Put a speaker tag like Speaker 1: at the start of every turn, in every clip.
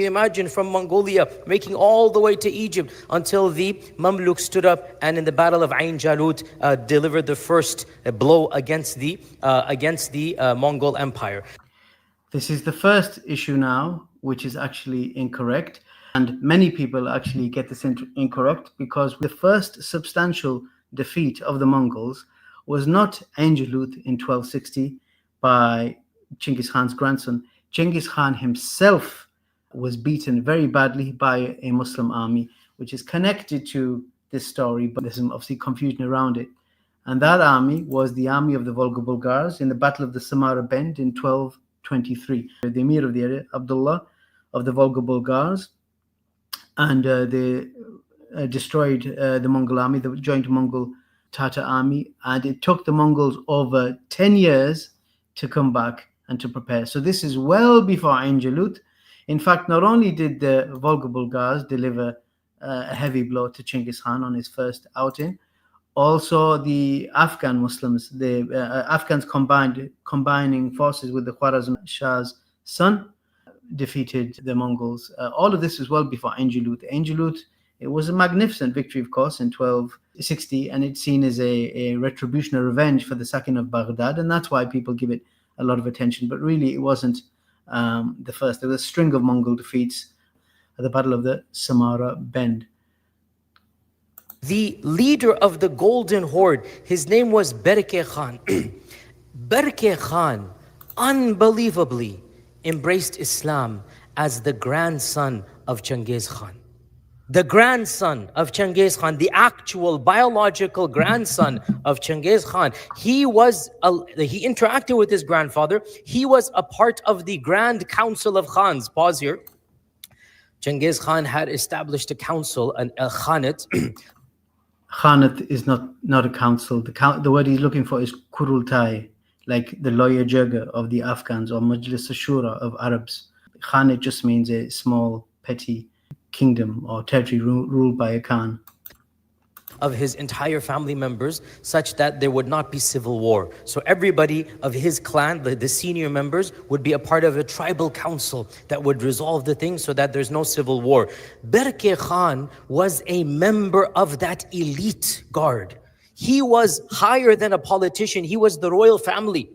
Speaker 1: You imagine from Mongolia making all the way to Egypt until the Mamluk stood up and in the battle of Ain Jalut delivered the first blow against the Mongol Empire.
Speaker 2: This is the first issue now, which is actually incorrect. And many people actually get this incorrect because the first substantial defeat of the Mongols was not Ain Jalut in 1260 by Genghis Khan's grandson. Genghis Khan himself was beaten very badly by a Muslim army, which is connected to this story, but there's some obviously confusion around it. And that army was the army of the Volga Bulgars in the Battle of the Samara Bend in 1223. The Emir of the area, Abdullah of the Volga Bulgars, and they destroyed the Mongol army, the joint Mongol Tatar army, and it took the Mongols over 10 years to come back and to prepare. So this is well before Ain Jalut. In fact, not only did the Volga Bulgars deliver a heavy blow to Genghis Khan on his first outing, also the Afghan Muslims, the Afghans combining forces with the Khwarazm Shah's son, defeated the Mongols. All of this was well before Ain Jalut. Ain Jalut, it was a magnificent victory, of course, in 1260, and it's seen as a retribution, a revenge for the sacking of Baghdad, and that's why people give it a lot of attention. But really, it wasn't the first. There was a string of Mongol defeats at the Battle of the Samara Bend.
Speaker 1: The leader of the Golden Horde, his name was Berke Khan. Berke Khan unbelievably embraced Islam as the grandson of Genghis Khan. The grandson of Genghis Khan, the actual biological grandson of Genghis Khan. He interacted with his grandfather. He was a part of the Grand Council of Khans. Pause here. Genghis Khan had established a council, a khanate.
Speaker 2: Khanate is not a council. The word he's looking for is kurultai, like the lawyer jirga of the Afghans or Majlis Ashura of Arabs. Khanate just means a small, petty kingdom or territory ruled by a Khan.
Speaker 1: Of his entire family members, such that there would not be civil war. So everybody of his clan, the senior members, would be a part of a tribal council that would resolve the thing so that there's no civil war. Berke Khan was a member of that elite guard. He was higher than a politician. He was the royal family.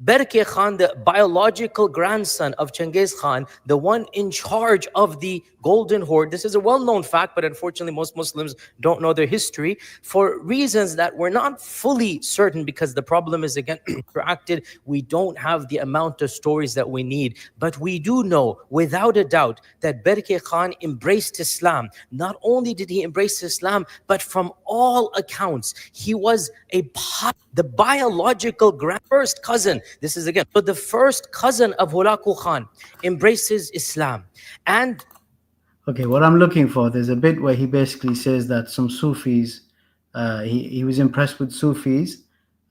Speaker 1: Berke Khan, the biological grandson of Genghis Khan, the one in charge of the Golden Horde. This is a well-known fact, but unfortunately most Muslims don't know their history for reasons that we're not fully certain, because the problem is, again, interacted. We don't have the amount of stories that we need. But we do know, without a doubt, that Berke Khan embraced Islam. Not only did he embrace Islam, but from all accounts, he was the biological first cousin. This is again, but the first cousin of Hulaku Khan embraces Islam. And
Speaker 2: okay, what I'm looking for, there's a bit where he basically says that some Sufis, he was impressed with Sufis,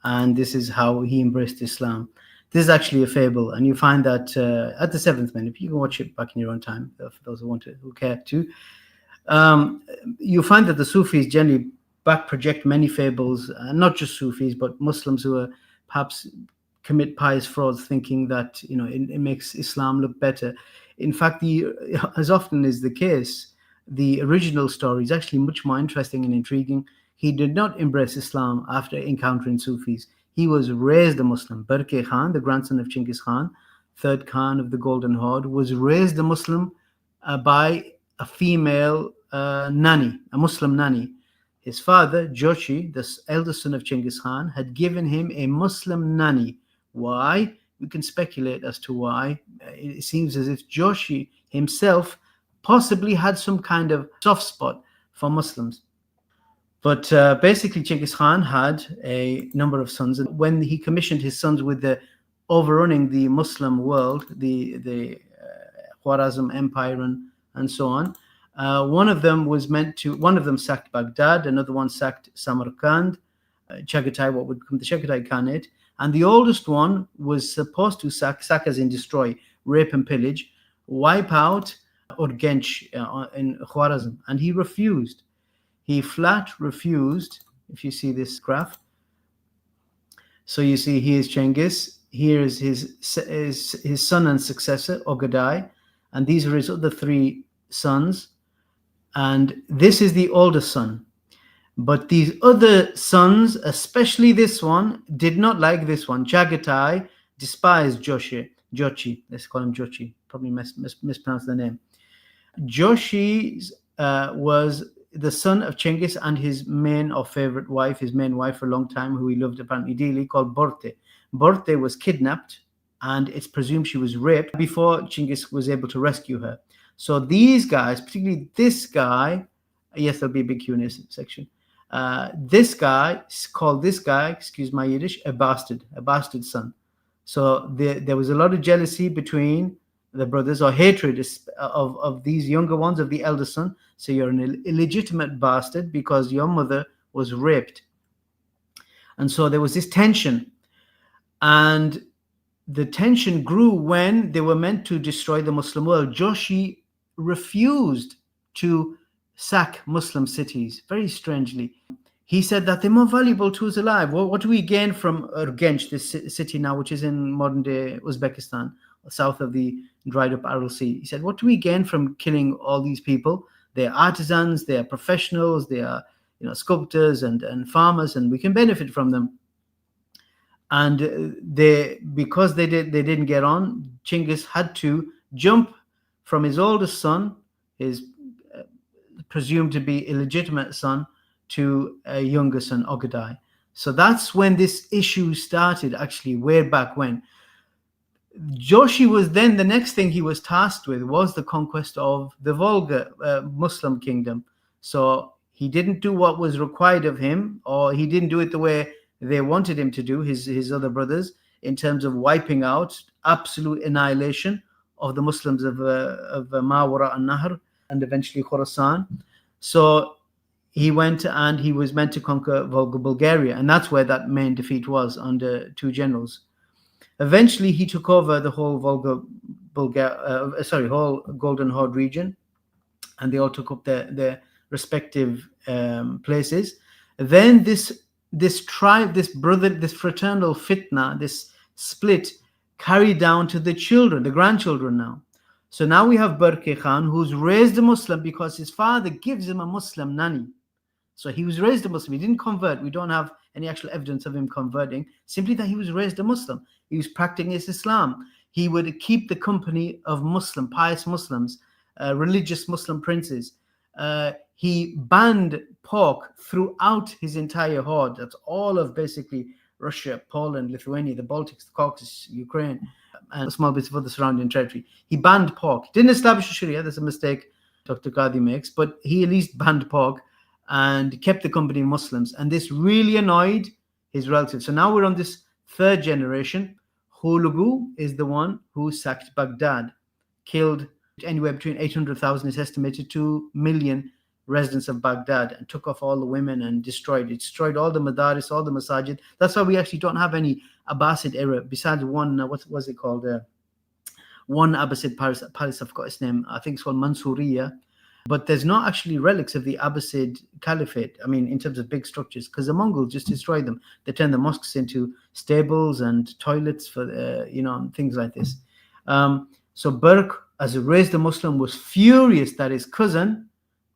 Speaker 2: and this is how he embraced Islam. This is actually a fable, and you find that at the 7th minute. You can watch it back in your own time, for those who care to. You find that the Sufis generally back project many fables, not just Sufis, but Muslims who are perhaps commit pious frauds, thinking that it makes Islam look better. In fact, as often is the case, the original story is actually much more interesting and intriguing. He did not embrace Islam after encountering Sufis. He was raised a Muslim. Berke Khan, the grandson of Genghis Khan, third Khan of the Golden Horde, was raised a Muslim by a female nanny, a Muslim nanny. His father, Joshi, the eldest son of Genghis Khan, had given him a Muslim nanny. Why? We can speculate as to why. It seems as if Joshi himself possibly had some kind of soft spot for Muslims. But basically, Genghis Khan had a number of sons. And when he commissioned his sons with the overrunning the Muslim world, the Khwarazm Empire and so on, one of them sacked Baghdad, another one sacked Samarkand, Chagatai, what would become the Chagatai Khanate. And the oldest one was supposed to sack as in destroy, rape and pillage, wipe out Urgench in Khwarazm. And he refused. He flat refused, if you see this graph. So you see here is Genghis, here is his son and successor, Ogadai, and these are his other three sons. And this is the oldest son. But these other sons, especially this one, did not like this one. Chagatai despised Jochi. Let's call him Jochi. Probably mispronounced the name. Joshi was the son of Chengiz and his main or favorite wife, his main wife for a long time, who he loved apparently dearly, called Borte. Borte was kidnapped, and it's presumed she was raped before Chengiz was able to rescue her. So these guys, particularly this guy, yes, there'll be a big Q&A section. This guy, excuse my Yiddish, a bastard son. So there was a lot of jealousy between the brothers, or hatred of these younger ones, of the elder son. So you're an illegitimate bastard because your mother was raped. And so there was this tension. And the tension grew when they were meant to destroy the Muslim world. Joshi refused to sack Muslim cities, very strangely. He said that they're more valuable to us alive. What do we gain from Urgench, this city now, which is in modern-day Uzbekistan, south of the dried-up Aral Sea? He said, what do we gain from killing all these people? They're artisans, they are professionals, they are sculptors and farmers, and we can benefit from them. And because they didn't get on, Chinggis had to jump from his oldest son, his presumed to be illegitimate son, to a younger son, Ogadai. So that's when this issue started, actually, way back when. Joshi was then, the next thing he was tasked with was the conquest of the Volga Muslim kingdom. So he didn't do what was required of him, or he didn't do it the way they wanted him to do, his other brothers, in terms of wiping out, absolute annihilation of the Muslims of Mawara al-Nahr and eventually Khorasan. So he went and he was meant to conquer Volga Bulgaria, and that's where that main defeat was, under two generals. Eventually, he took over the whole whole Golden Horde region, and they all took up their respective places. Then this tribe, this fraternal fitna, this split, carried down to the children, the grandchildren now. So now we have Barke Khan, who's raised a Muslim because his father gives him a Muslim nanny. So he was raised a Muslim. He didn't convert. We don't have any actual evidence of him converting, simply that he was raised a Muslim. He was practicing his Islam. He would keep the company of pious Muslims, religious Muslim princes. He banned pork throughout his entire horde. That's all of basically Russia, Poland, Lithuania, the Baltics, the Caucasus, Ukraine, and small bits of other surrounding territory. He banned pork. Didn't establish Sharia. That's a mistake Dr. Qadi makes, but he at least banned pork and kept the company of Muslims. And this really annoyed his relatives. So now we're on this third generation. Hulugu is the one who sacked Baghdad, killed anywhere between 800,000, is estimated, 2 million residents of Baghdad, and took off all the women and destroyed all the madaris, all the masajid. That's why we actually don't have any Abbasid era, besides one, what was it called? One Abbasid palace, I've got its name, I think it's called Mansouriya. But there's not actually relics of the Abbasid Caliphate, I mean, in terms of big structures, because the Mongols just destroyed them. They turned the mosques into stables and toilets for, things like this. So Burke, as a raised a Muslim, was furious that his cousin,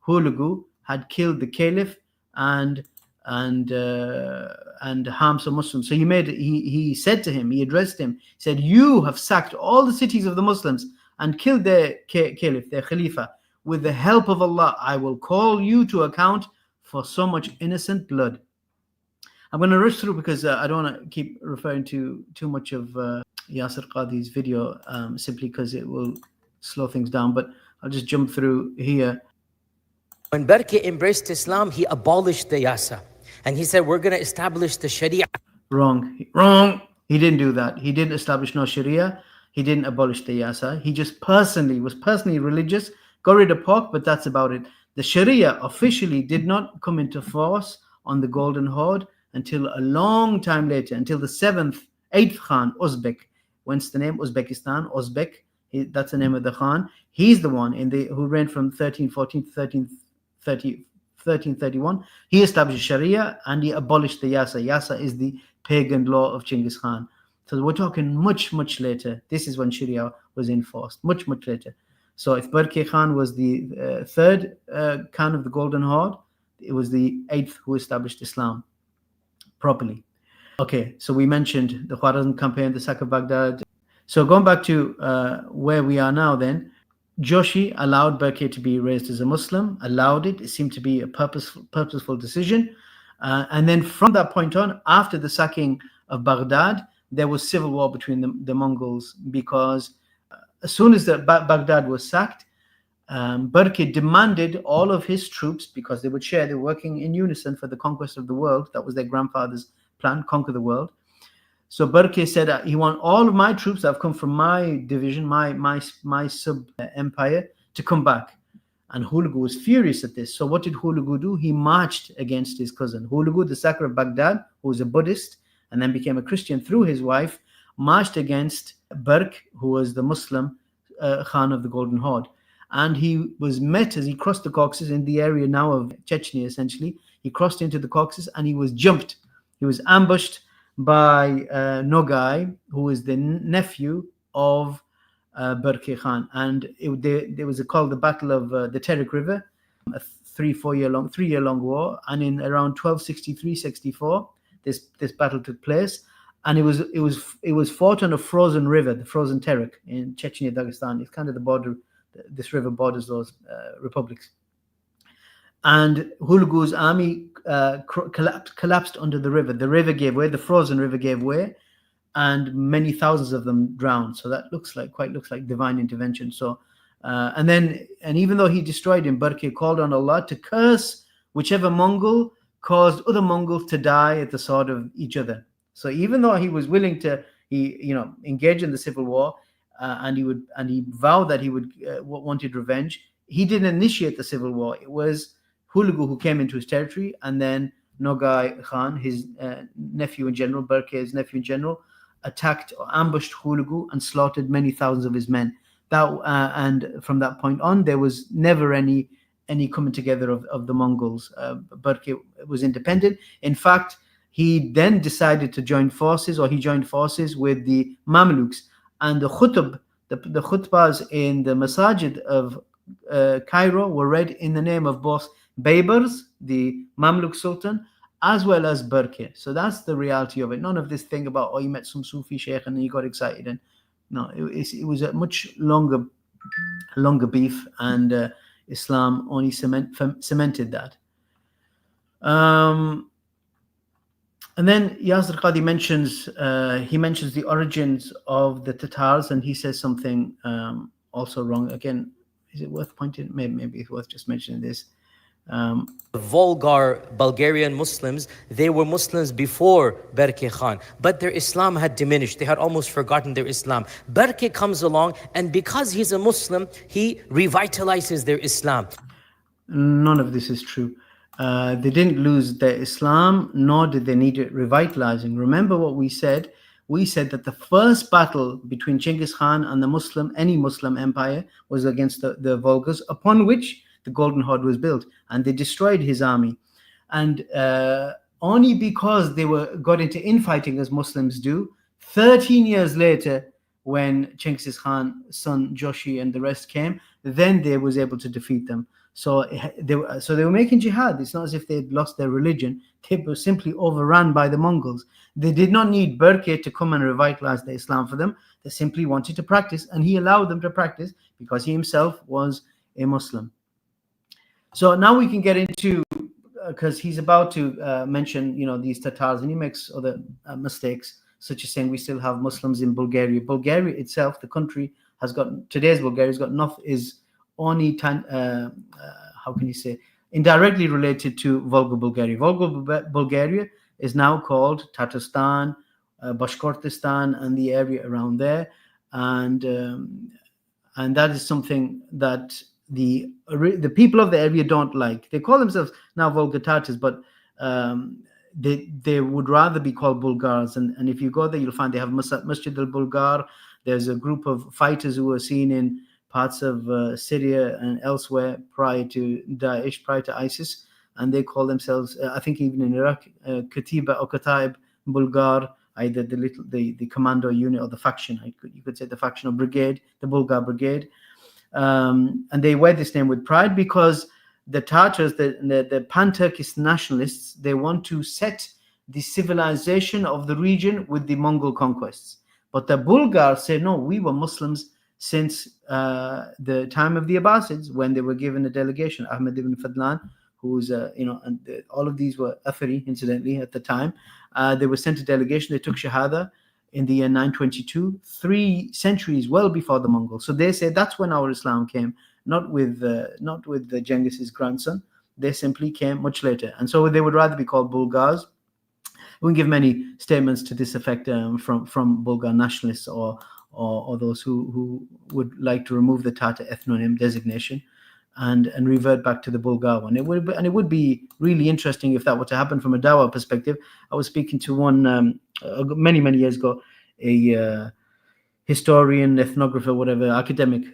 Speaker 2: Hulugu, had killed the Caliph and harmed some Muslims. So he said to him, he addressed him, he said, you have sacked all the cities of the Muslims and killed their Caliph, their Khalifa. With the help of Allah, I will call you to account for so much innocent blood. I'm going to rush through because I don't want to keep referring to too much of Yasir Qadi's video, simply because it will slow things down. But I'll just jump through here.
Speaker 1: When Barke embraced Islam, he abolished the Yasa. And he said, we're going to establish the Sharia.
Speaker 2: Wrong. He didn't do that. He didn't establish no Sharia. He didn't abolish the Yasa. He just was personally religious, got rid of pork, but that's about it. The Sharia officially did not come into force on the Golden Horde until a long time later, until the 8th Khan, Uzbek, whence the name Uzbekistan, Uzbek, that's the name of the Khan. He's the one who reigned from 1314 to 1331. He established Sharia and he abolished the Yasa. Yasa is the pagan law of Chinggis Khan. So we're talking much, much later. This is when Sharia was enforced, much, much later. So if Barke Khan was the third Khan of the Golden Horde, it was the eighth who established Islam properly. Okay, so we mentioned the Khwarazm campaign, the sack of Baghdad. So going back to where we are now then, Joshi allowed Berke to be raised as a Muslim, allowed it. It seemed to be a purposeful decision. And then from that point on, after the sacking of Baghdad, there was civil war between the Mongols, because as soon as Baghdad was sacked, Berke demanded all of his troops, because they were working in unison for the conquest of the world. That was their grandfather's plan, conquer the world. So Berke said he want all of my troops that have come from my division, my sub empire, to come back. And Hulagu was furious at this. So what did Hulagu do? He marched against his cousin. Hulagu, the sacker of Baghdad, who was a Buddhist and then became a Christian through his wife, marched against Berke, who was the Muslim Khan of the Golden Horde. And he was met as he crossed the Caucasus in the area now of Chechnya, essentially. He crossed into the Caucasus and he was jumped. He was ambushed by Nogai, who is the nephew of Berke Khan. And there was called the Battle of the Terek River, a 3-year-long war. And in around 1263-64, this battle took place. And it was fought on a frozen river, the frozen Terek in Chechnya, Dagestan. It's kind of the border. This river borders those republics. And Hulagu's army collapsed under the river. The river gave way, the frozen river gave way, and many thousands of them drowned. So that looks like divine intervention. So, and even though he destroyed him, Berke called on Allah to curse whichever Mongol caused other Mongols to die at the sword of each other. So even though he was willing to, engage in the civil war, and he vowed that he wanted revenge, he didn't initiate the civil war. It was Hulagu who came into his territory, and then Nogai Khan, his nephew in general, Berke's nephew in general, attacked or ambushed Hulagu and slaughtered many thousands of his men. And from that point on, there was never any coming together of the Mongols. Berke was independent. In fact, he then decided to join forces with the Mamluks. And the khutbahs in the masajid of Cairo were read in the name of both Baybars, the Mamluk Sultan, as well as Berke. So that's the reality of it. None of this thing about, you met some Sufi sheikh and he got excited. And no, it was a much longer beef, and Islam only cemented that. And then Yasir Qadi mentions the origins of the Tatars, and he says something also wrong. Again, is it worth pointing? Maybe it's worth just mentioning this.
Speaker 1: The vulgar Bulgarian Muslims, they were Muslims before Berke Khan, but their Islam had diminished. They had almost forgotten their Islam. Berke comes along, and because he's a Muslim, he revitalizes their Islam.
Speaker 2: None of this is true. They didn't lose their Islam, nor did they need it revitalizing. Remember what we said? We said that the first battle between Genghis Khan and any Muslim empire was against the Volgas, upon which the Golden Horde was built, and they destroyed his army. And only because they got into infighting as Muslims do, 13 years later, when Genghis Khan's son Joshi and the rest came, then they was able to defeat them. So they were making jihad. It's not as if they had lost their religion. They were simply overrun by the Mongols. They did not need Berke to come and revitalize the Islam for them. They simply wanted to practice, and he allowed them to practice because he himself was a Muslim. So now we can get into, because he's about to mention, these Tatars, and he makes other mistakes, such as saying we still have Muslims in Bulgaria. Bulgaria itself, the country, today's Bulgaria has got enough, is only indirectly related to Volga Bulgaria. Volga Bulgaria is now called Tatarstan, Bashkortostan, and the area around there, and that is something that the people of the area don't like. They call themselves now Volga Tatars, but they would rather be called Bulgars. And if you go there, you'll find they have Masjid al-Bulgar. There's a group of fighters who were seen in parts of Syria and elsewhere prior to Daesh, prior to ISIS, and they call themselves, I think even in Iraq, Katiba or Kataib Bulgar, either the commando unit or the faction. You could say the faction or brigade, the Bulgar brigade. And they wear this name with pride because the Tatars, the pan-Turkish nationalists, they want to set the civilization of the region with the Mongol conquests. But the Bulgars say, no, we were Muslims since the time of the Abbasids, when they were given a delegation. Ahmed ibn Fadlan, who's, and all of these were Athari, incidentally, at the time. They were sent a delegation. They took Shahada in the year 922, 3 centuries well before the Mongols. So they say that's when our Islam came, not with the Genghis's grandson. They simply came much later. And so they would rather be called Bulgars. We can give many statements to this effect from Bulgar nationalists or those who would like to remove the Tatar ethnonym designation and revert back to the Bulgar one. It would be really interesting if that were to happen from a Dawa perspective. I was speaking to one many years ago, a historian, ethnographer, whatever, academic,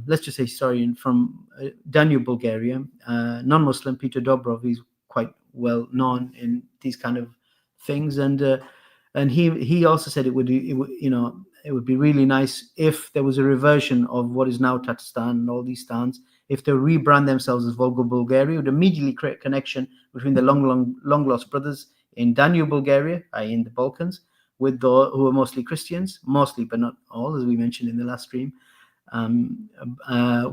Speaker 2: let's just say historian from Danube, Bulgaria, non-Muslim, Peter Dobrov. He's quite well known in these kind of things, and he also said it would be really nice if there was a reversion of what is now Tatarstan and all these stans. If they rebrand themselves as Volga Bulgaria, it would immediately create a connection between the long lost brothers in Danube, Bulgaria, i.e. in the Balkans, with those who are mostly Christians, mostly but not all, as we mentioned in the last stream,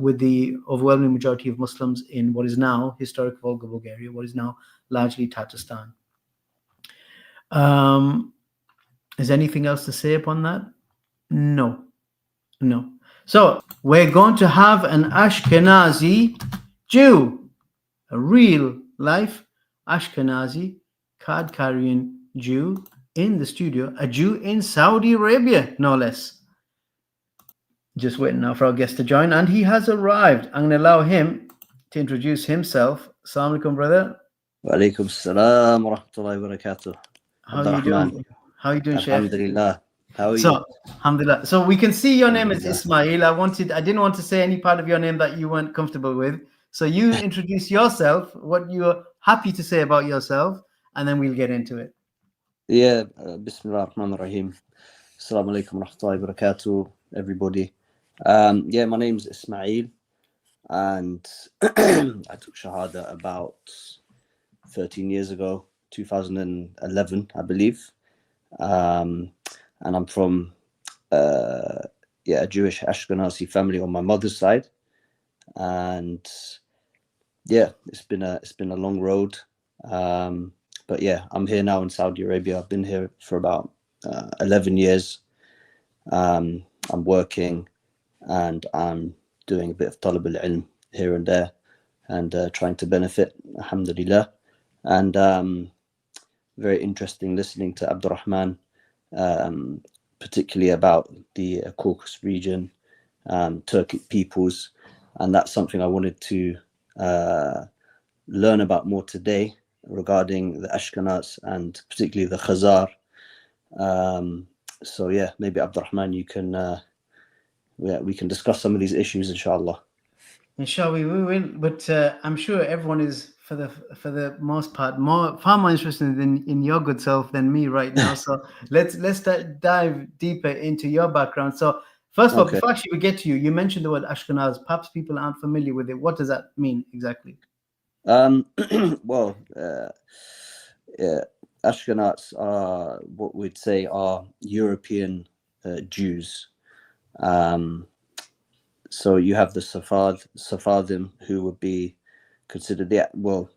Speaker 2: with the overwhelming majority of Muslims in what is now historic Volga Bulgaria, what is now largely Tatarstan. Is anything else to say upon that? No. So we're going to have an Ashkenazi Jew, a real life Ashkenazi card-carrying Jew in the studio, a Jew in Saudi Arabia, no less. Just waiting now for our guest to join, and he has arrived. I'm going to allow him to introduce himself. Assalamu alaikum, brother.
Speaker 3: Wa alaikum salam wa rahmatullahi wa barakatuh.
Speaker 2: How are you doing? How are you doing, Sheikh?
Speaker 3: Alhamdulillah. How are
Speaker 2: So,
Speaker 3: you?
Speaker 2: alhamdulillah. So we can see your name is Ismail. I didn't want to say any part of your name that you weren't comfortable with. So you introduce yourself, what you're happy to say about yourself, and then we'll get into it.
Speaker 3: Yeah, Bismillah ar-Rahman ar-Rahim. Assalamu alaikum wa rahmatullahi wa barakatuh, everybody. Yeah, my name's Ismail, and I took Shahada about 13 years ago, 2011, I believe. And I'm from a Jewish Ashkenazi family on my mother's side, and yeah, it's been a long road, but yeah, I'm here now in Saudi Arabia. I've been here for about 11 years. I'm working, and I'm doing a bit of talab al-ilm here and there, and trying to benefit, alhamdulillah. And very interesting listening to Abdurrahman, particularly about the Caucasus region, Turkic peoples, and that's something I wanted to learn about more today regarding the Ashkenaz and particularly the Khazar. So yeah, maybe Abdurrahman, you can we can discuss some of these issues, inshallah.
Speaker 2: Inshallah, we will. But I'm sure everyone is, for the most part, far more interested in your good self than me right now. So let's dive deeper into your background. So first of all, before actually we get to you, you mentioned the word Ashkenaz. Perhaps people aren't familiar with it. What does that mean exactly?
Speaker 3: Well, Ashkenaz are what we'd say are European Jews. So you have the Sephardim, who would be considered more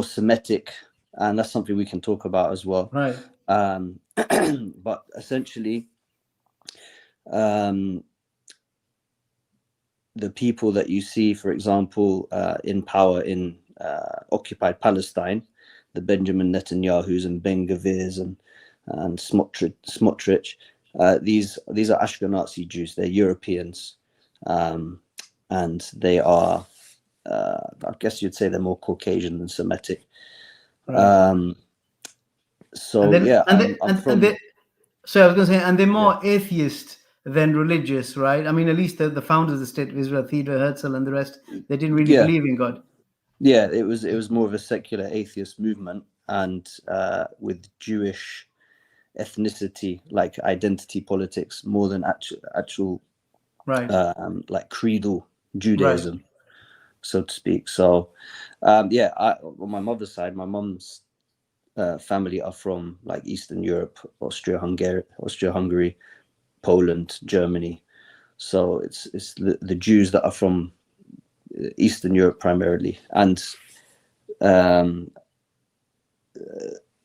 Speaker 3: Semitic, and that's something we can talk about as well.
Speaker 2: Right.
Speaker 3: But essentially, the people that you see, for example, in power in occupied Palestine, the Benjamin Netanyahus and Ben Gavirs and Smotrich, these are Ashkenazi Jews. They're Europeans, and they are, I guess you'd say, they're more Caucasian than Semitic. Right. So and then, yeah,
Speaker 2: so I was going to say, and they're more atheist than religious, right? I mean, at least the founders of the State of Israel, Theodor Herzl and the rest, they didn't really believe in God.
Speaker 3: Yeah, it was more of a secular atheist movement, and with Jewish ethnicity, like identity politics, more than actual
Speaker 2: Right.
Speaker 3: like creedal
Speaker 2: Right.
Speaker 3: Judaism, so to speak. So, yeah, on my mother's side, my mum's family are from like Eastern Europe, Austria-Hungary, Poland, Germany. So it's the Jews that are from Eastern Europe primarily, and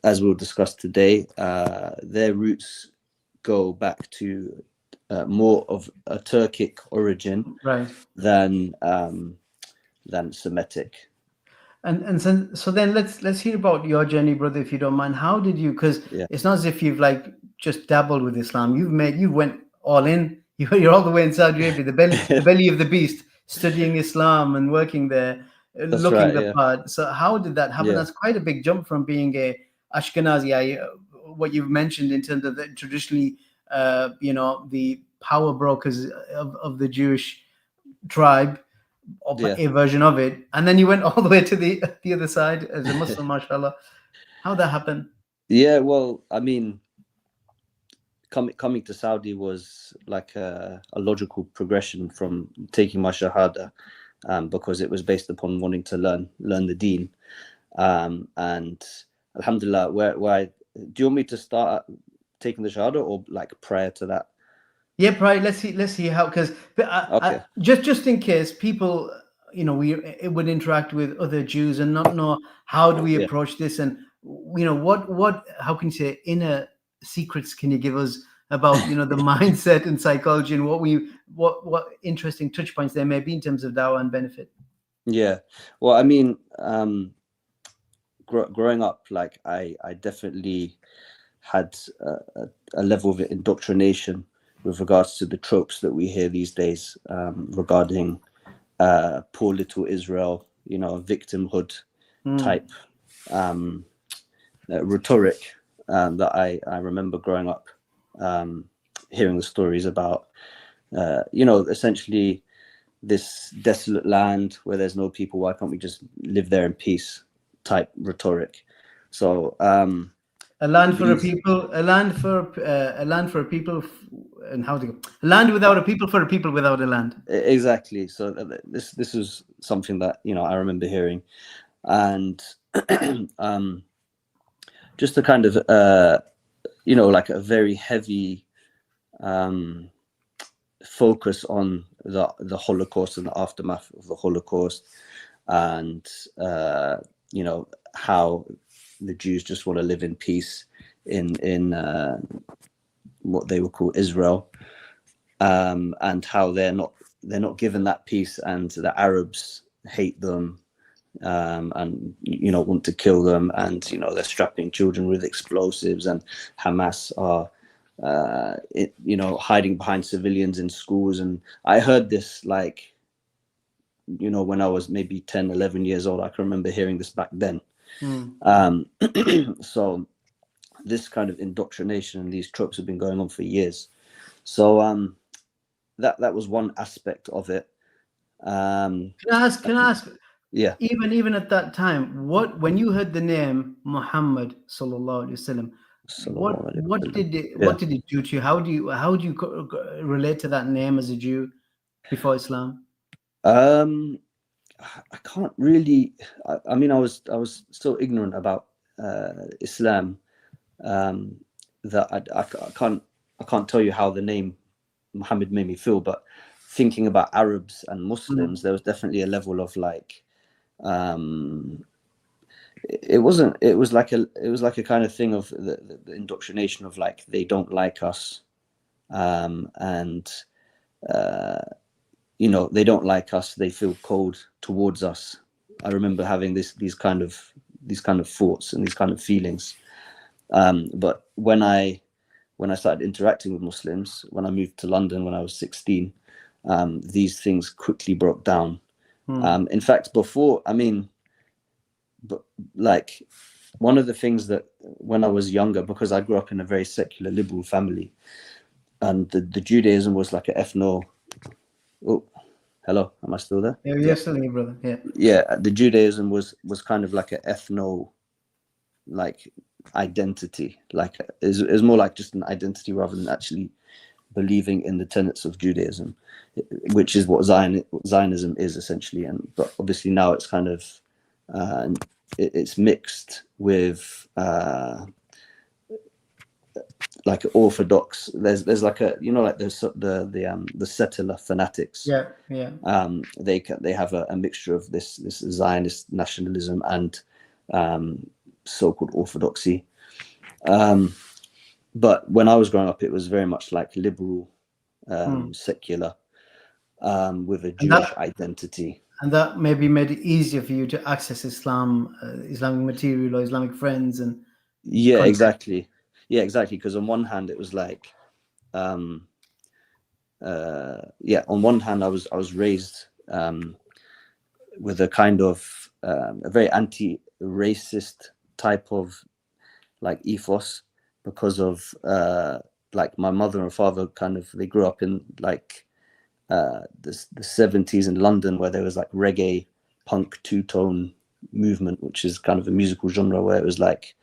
Speaker 3: as we'll discuss today, their roots go back to more of a Turkic origin
Speaker 2: Right.
Speaker 3: than Semitic.
Speaker 2: And so then let's hear about your journey, brother, if you don't mind. How did you? Because
Speaker 3: Yeah,
Speaker 2: it's not as if you've like just dabbled with Islam. You went all in. You're all the way in Saudi Arabia, the belly of the beast, studying Islam and working there,
Speaker 3: that's
Speaker 2: looking
Speaker 3: right.
Speaker 2: the
Speaker 3: Yeah,
Speaker 2: part. So how did that happen?
Speaker 3: yeah,
Speaker 2: That's quite a big jump from being a Ashkenazi. What you've mentioned in terms of the traditionally, the power brokers of the Jewish tribe, or
Speaker 3: yeah.
Speaker 2: a version of it, and then you went all the way to the other side as a Muslim, mashallah. How that happened?
Speaker 3: Yeah, well, I mean, coming to Saudi was like a logical progression from taking my shahada, because it was based upon wanting to learn the deen, and alhamdulillah, do you want me to start taking the shahada or like prior to that?
Speaker 2: Yeah, right. Let's see how, because
Speaker 3: Okay.
Speaker 2: just in case people, it would interact with other Jews and not know how do we
Speaker 3: Yeah.
Speaker 2: approach this, and what how can you say inner secrets can you give us about the mindset and psychology, and what interesting touch points there may be in terms of dawah and benefit.
Speaker 3: Yeah. Well, I mean, growing up, like I definitely had a level of indoctrination with regards to the tropes that we hear these days, regarding poor little Israel, victimhood type rhetoric, that I remember growing up, hearing the stories about, essentially this desolate land where there's no people, why can't we just live there in peace type rhetoric. So
Speaker 2: A land for a
Speaker 3: these
Speaker 2: people, a land for a people, and how to go? A land without a people for a people without a land.
Speaker 3: exactly. So this was something that I remember hearing, and just a kind of like a very heavy focus on the Holocaust and the aftermath of the Holocaust, and how the Jews just want to live in peace in what they would call Israel, and how they're not given that peace, and the Arabs hate them, and want to kill them, and they're strapping children with explosives, and Hamas are hiding behind civilians in schools. And I heard this like when I was maybe 10, 11 years old. I can remember hearing this back then. So this kind of indoctrination and these tropes have been going on for years. So that was one aspect of it.
Speaker 2: Can I ask?
Speaker 3: Yeah.
Speaker 2: Even at that time, when you heard the name Muhammad sallallahu alaihi wasallam, what did it do to you? How do you relate to that name as a Jew before Islam?
Speaker 3: I can't really. I mean, I was so ignorant about Islam, that I can't tell you how the name Muhammad made me feel. But thinking about Arabs and Muslims, there was definitely a level of like, it was like a kind of thing of the indoctrination of like, they don't like us, and they don't like us, they feel cold towards us. I remember having these kind of thoughts and these kind of feelings, but when I started interacting with Muslims, when I moved to London when I was 16, these things quickly broke down. In fact, before, but like, one of the things that when I was younger, because I grew up in a very secular liberal family, and the Judaism was like oh, hello, am I still there?
Speaker 2: Yeah, you're still here, brother. Yeah.
Speaker 3: Yeah, the Judaism was kind of like an like identity, like is more like just an identity rather than actually believing in the tenets of Judaism, which is what Zionism is essentially. And but obviously now it's kind of it's mixed with like Orthodox. There's like a, you know, like the settler fanatics.
Speaker 2: Yeah.
Speaker 3: They have a mixture of this Zionist nationalism and so-called orthodoxy. But when I was growing up, it was very much like liberal, secular, with a Jewish identity.
Speaker 2: And that maybe made it easier for you to access Islam, Islamic material or Islamic friends and
Speaker 3: Yeah,
Speaker 2: content.
Speaker 3: exactly. Yeah, exactly. Because on one hand, it was like, on one hand, I was raised with a kind of a very anti-racist type of like ethos, because of like my mother and father they grew up in like the 70s in London, where there was like reggae punk two-tone movement, which is kind of a musical genre where it was like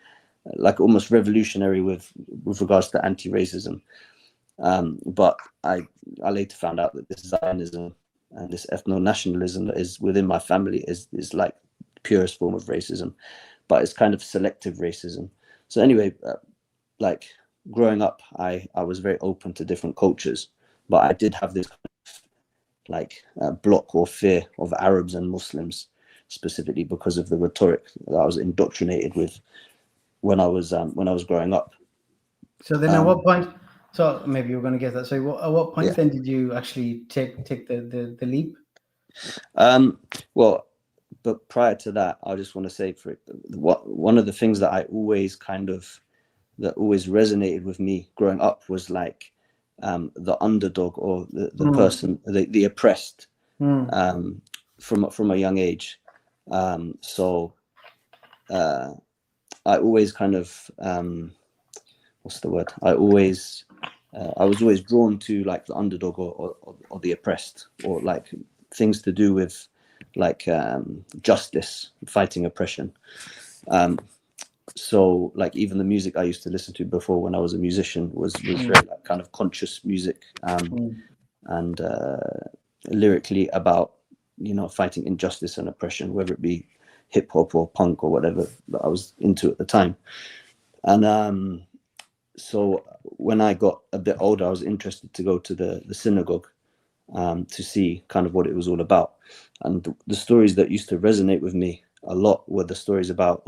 Speaker 3: almost revolutionary with regards to anti-racism. But I later found out that this Zionism and this ethno-nationalism that is within my family is like purest form of racism, but it's kind of selective racism. So anyway, like growing up, I was very open to different cultures, but I did have this like block or fear of Arabs and Muslims, specifically because of the rhetoric that I was indoctrinated with when I was growing up. So
Speaker 2: then at what point? So maybe you're going to get that. So at what point then did you actually take the leap?
Speaker 3: Well, but prior to that, I just want to say one of the things that always resonated with me growing up was like the underdog, or the person, the oppressed, from a young age. So I always kind of what's the word? I was always drawn to like the underdog or the oppressed, or like things to do with like justice, fighting oppression. So like even the music I used to listen to before when I was a musician was very like kind of conscious music, and lyrically about, you know, fighting injustice and oppression, whether it be hip hop or punk or whatever that I was into at the time. And so when I got a bit older, I was interested to go to the synagogue to see kind of what it was all about. And the stories that used to resonate with me a lot were the stories about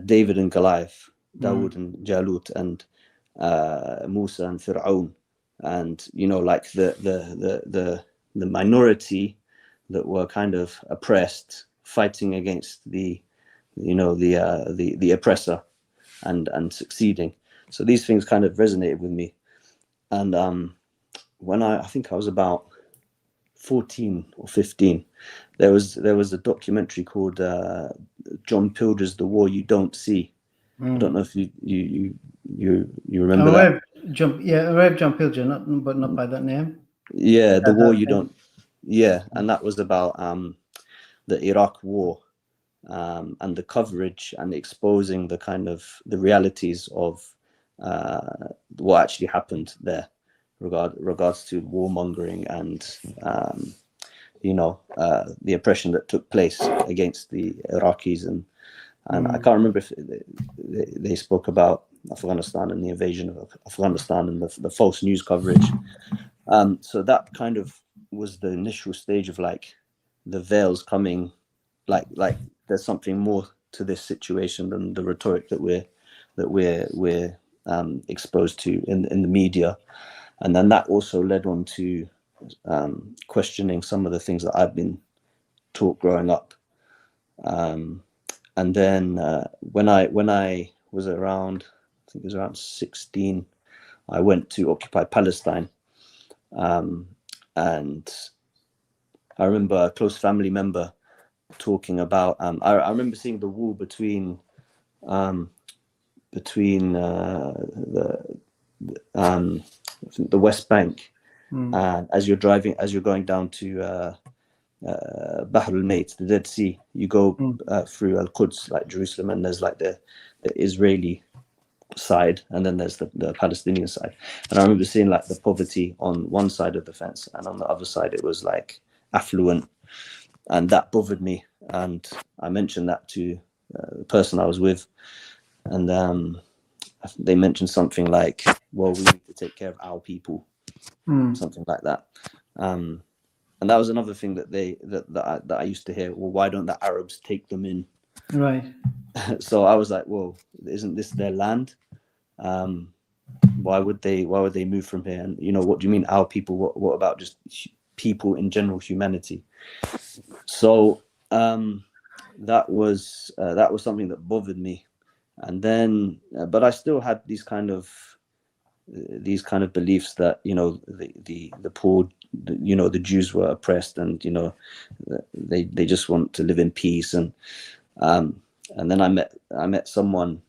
Speaker 3: David and Goliath, Dawood and Jalut, and Musa and Fir'aun, and, you know, like the minority that were kind of oppressed, fighting against the oppressor, and succeeding. So these things kind of resonated with me. And when I think I was about 14 or 15, there was a documentary called John Pilger's The War You Don't See. I don't know if you remember that.
Speaker 2: I read John Pilger, but not by that name.
Speaker 3: Yeah, The War You Don't. Yeah, and that was about the Iraq War, and the coverage and exposing the kind of the realities of what actually happened there, regards to warmongering and the oppression that took place against the Iraqis, and I can't remember if they spoke about Afghanistan and the invasion of Afghanistan and the false news coverage. So that kind of was the initial stage of like the veils coming, like there's something more to this situation than the rhetoric that we're exposed to in the media. And then that also led on to questioning some of the things that I've been taught growing up. And then when I was around, I think it was around 16, I went to occupy Palestine. And I remember a close family member talking about, I remember seeing the wall between the West Bank, as you're going down to Bahr al-Mayt, the Dead Sea. You go through Al-Quds, like Jerusalem, and there's like the Israeli side, and then there's the Palestinian side. And I remember seeing like the poverty on one side of the fence, and on the other side it was like affluent, and that bothered me. And I mentioned that to the person I was with, and they mentioned something like, well, we need to take care of our people, something like that. And that was another thing that I used to hear. Well, why don't the Arabs take them in?
Speaker 2: Right.
Speaker 3: So I was like, well, isn't this their land? Why would they move from here? And what do you mean our people? What about just people in general, humanity? So that was something that bothered me. And then but I still had these kind of beliefs that the poor, the Jews were oppressed, and they just want to live in peace. And then I met someone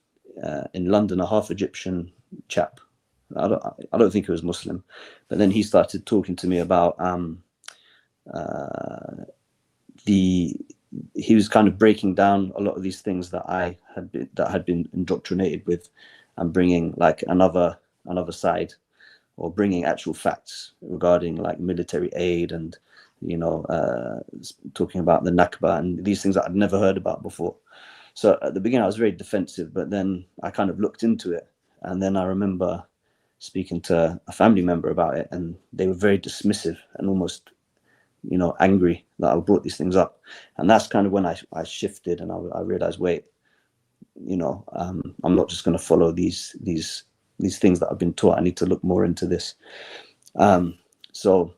Speaker 3: in London, a half Egyptian chap. I don't think he was Muslim, but then he started talking to me about he was kind of breaking down a lot of these things that I had been indoctrinated with, and bringing like another side, or bringing actual facts regarding like military aid, and talking about the Nakba and these things that I'd never heard about before. So at the beginning I was very defensive, but then I kind of looked into it, and then I remember speaking to a family member about it, and they were very dismissive and almost angry that I brought these things up. And that's kind of when I shifted, and I realized, wait, I'm not just going to follow these things that I've been taught. I need to look more into this. So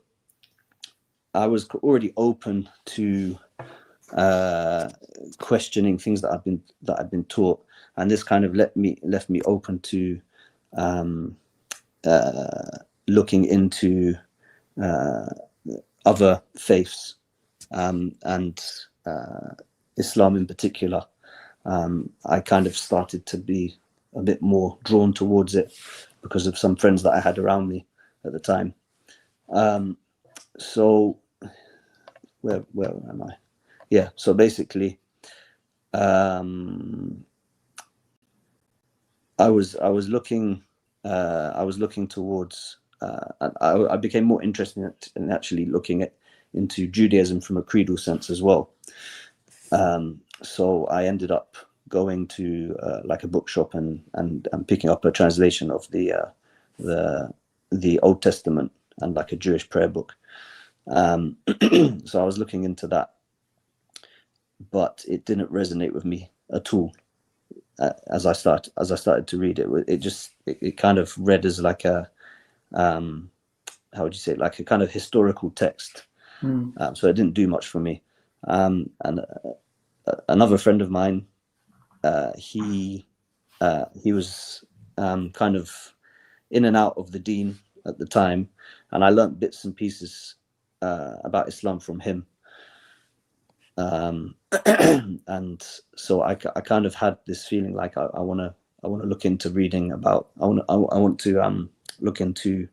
Speaker 3: I was already open to questioning things that I've been taught, and this kind of left me open to looking into other faiths, and Islam in particular. I kind of started to be a bit more drawn towards it because of some friends that I had around me at the time. So where am I? Yeah. So basically, I was looking towards. I became more interested in actually looking into Judaism from a creedal sense as well. So I ended up going to like a bookshop and picking up a translation of the Old Testament and like a Jewish prayer book. So I was looking into that, but it didn't resonate with me at all. As I started to read it, it kind of read as like a how would you say, like a kind of historical text. So it didn't do much for me. And another friend of mine, he was kind of in and out of the deen at the time, and I learnt bits and pieces about Islam from him. And so I kind of had this feeling like I want to look into reading about. I want to look into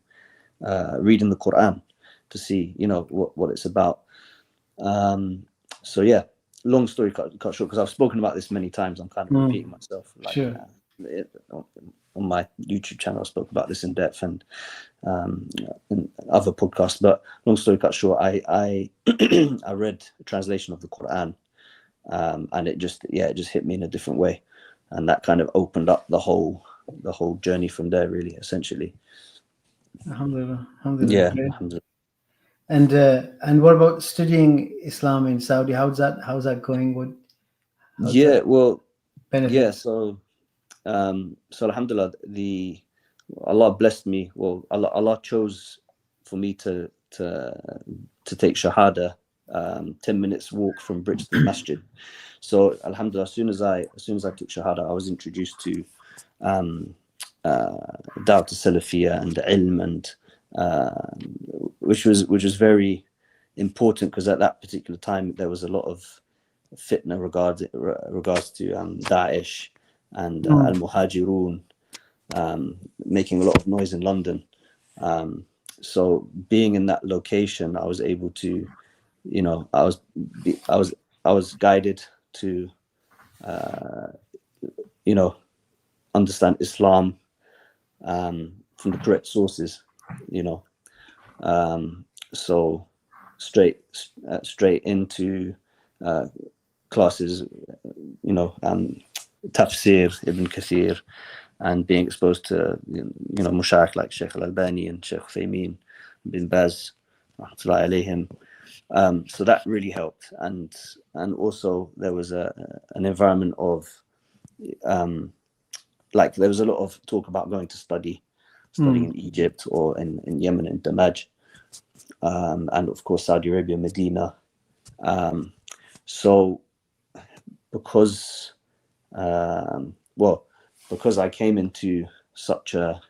Speaker 3: reading the Quran to see what it's about. So yeah, long story cut short, because I've spoken about this many times, I'm kind of repeating myself. Like,
Speaker 2: sure.
Speaker 3: On my YouTube channel, I spoke about this in depth, and in other podcasts. But long story cut short, I I read a translation of the Quran, and it just hit me in a different way, and that kind of opened up the whole journey from there, really, essentially.
Speaker 2: Alhamdulillah.
Speaker 3: Yeah.
Speaker 2: Great.
Speaker 3: Alhamdulillah.
Speaker 2: And what about studying Islam in Saudi? How's that going?
Speaker 3: Well,
Speaker 2: benefits?
Speaker 3: yeah. So alhamdulillah, Allah blessed me. Well, Allah chose for me to take Shahada 10 minutes walk from Brixton Masjid. So alhamdulillah, as soon as I took Shahada, I was introduced to Da'wat Salafiyya and ilm, and which was very important, because at that particular time there was a lot of fitna regards to Daesh and al-Muhajirun making a lot of noise in London. So being in that location, I was able to, I was guided to, understand Islam from the correct sources, you know. So straight into classes, you know, tafsir, Ibn Kathir, and being exposed to, you know, mushayikh like Sheikh Al-Albani and Sheikh Uthaymeen, Bin Baz, rahmatullahi alayhim. So that really helped, and also there was an environment of like there was a lot of talk about going to studying in Egypt or in Yemen in Damaj, and of course Saudi Arabia, Medina. So because because I came into such a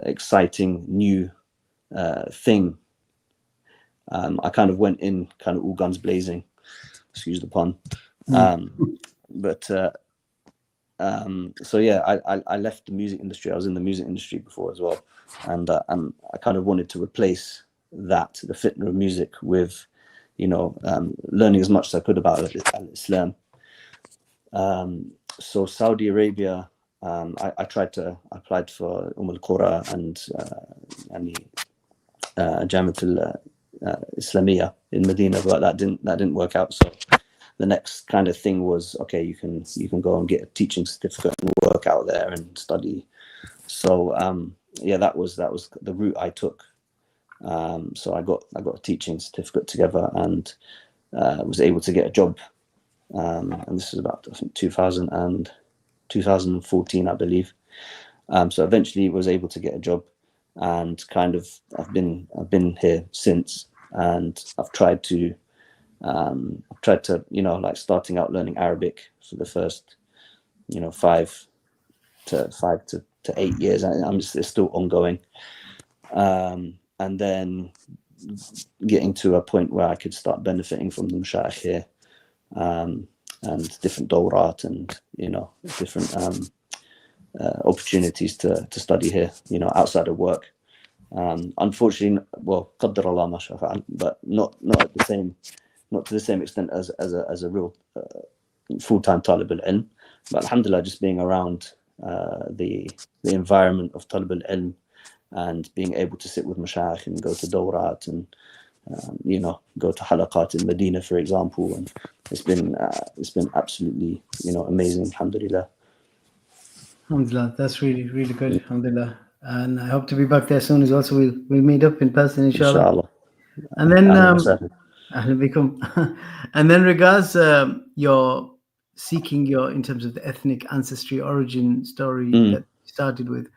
Speaker 3: exciting new thing, I kind of went in kind of all guns blazing, excuse the pun. So yeah, I left the music industry. I was in the music industry before as well, and I kind of wanted to replace that, the fitna of music, with, you know, learning as much as I could about Islam. So Saudi Arabia, I applied for Al-Qura and Jamiat al-Islamiyya in Medina, but that didn't work out. So the next kind of thing was, okay, you can go and get a teaching certificate and work out there and study. So yeah, that was the route I took. So I got a teaching certificate together and was able to get a job. And this is about, I think, 2014, I believe. So eventually was able to get a job, and kind of I've been here since, and I've tried to you know, like starting out learning Arabic for the first, you know, 5 to 8 years. It's still ongoing, and then getting to a point where I could start benefiting from the mashayikh here, and different dawrat, and, you know, different opportunities to study here, you know, outside of work. Unfortunately, well, qaddar Allah ma sha fa'al, but not to the same extent as a real full-time talib al-ilm. But alhamdulillah, just being around the environment of talib al-ilm and being able to sit with mashayikh and go to dawrat and you know, go to halaqat in Medina, for example, and it's been absolutely, you know, amazing, alhamdulillah.
Speaker 2: Alhamdulillah, that's really, really good. Alhamdulillah. And I hope to be back there soon as well. So we'll meet up in person, inshallah. And then and then regards your seeking your, in terms of the ethnic ancestry origin story that you started with,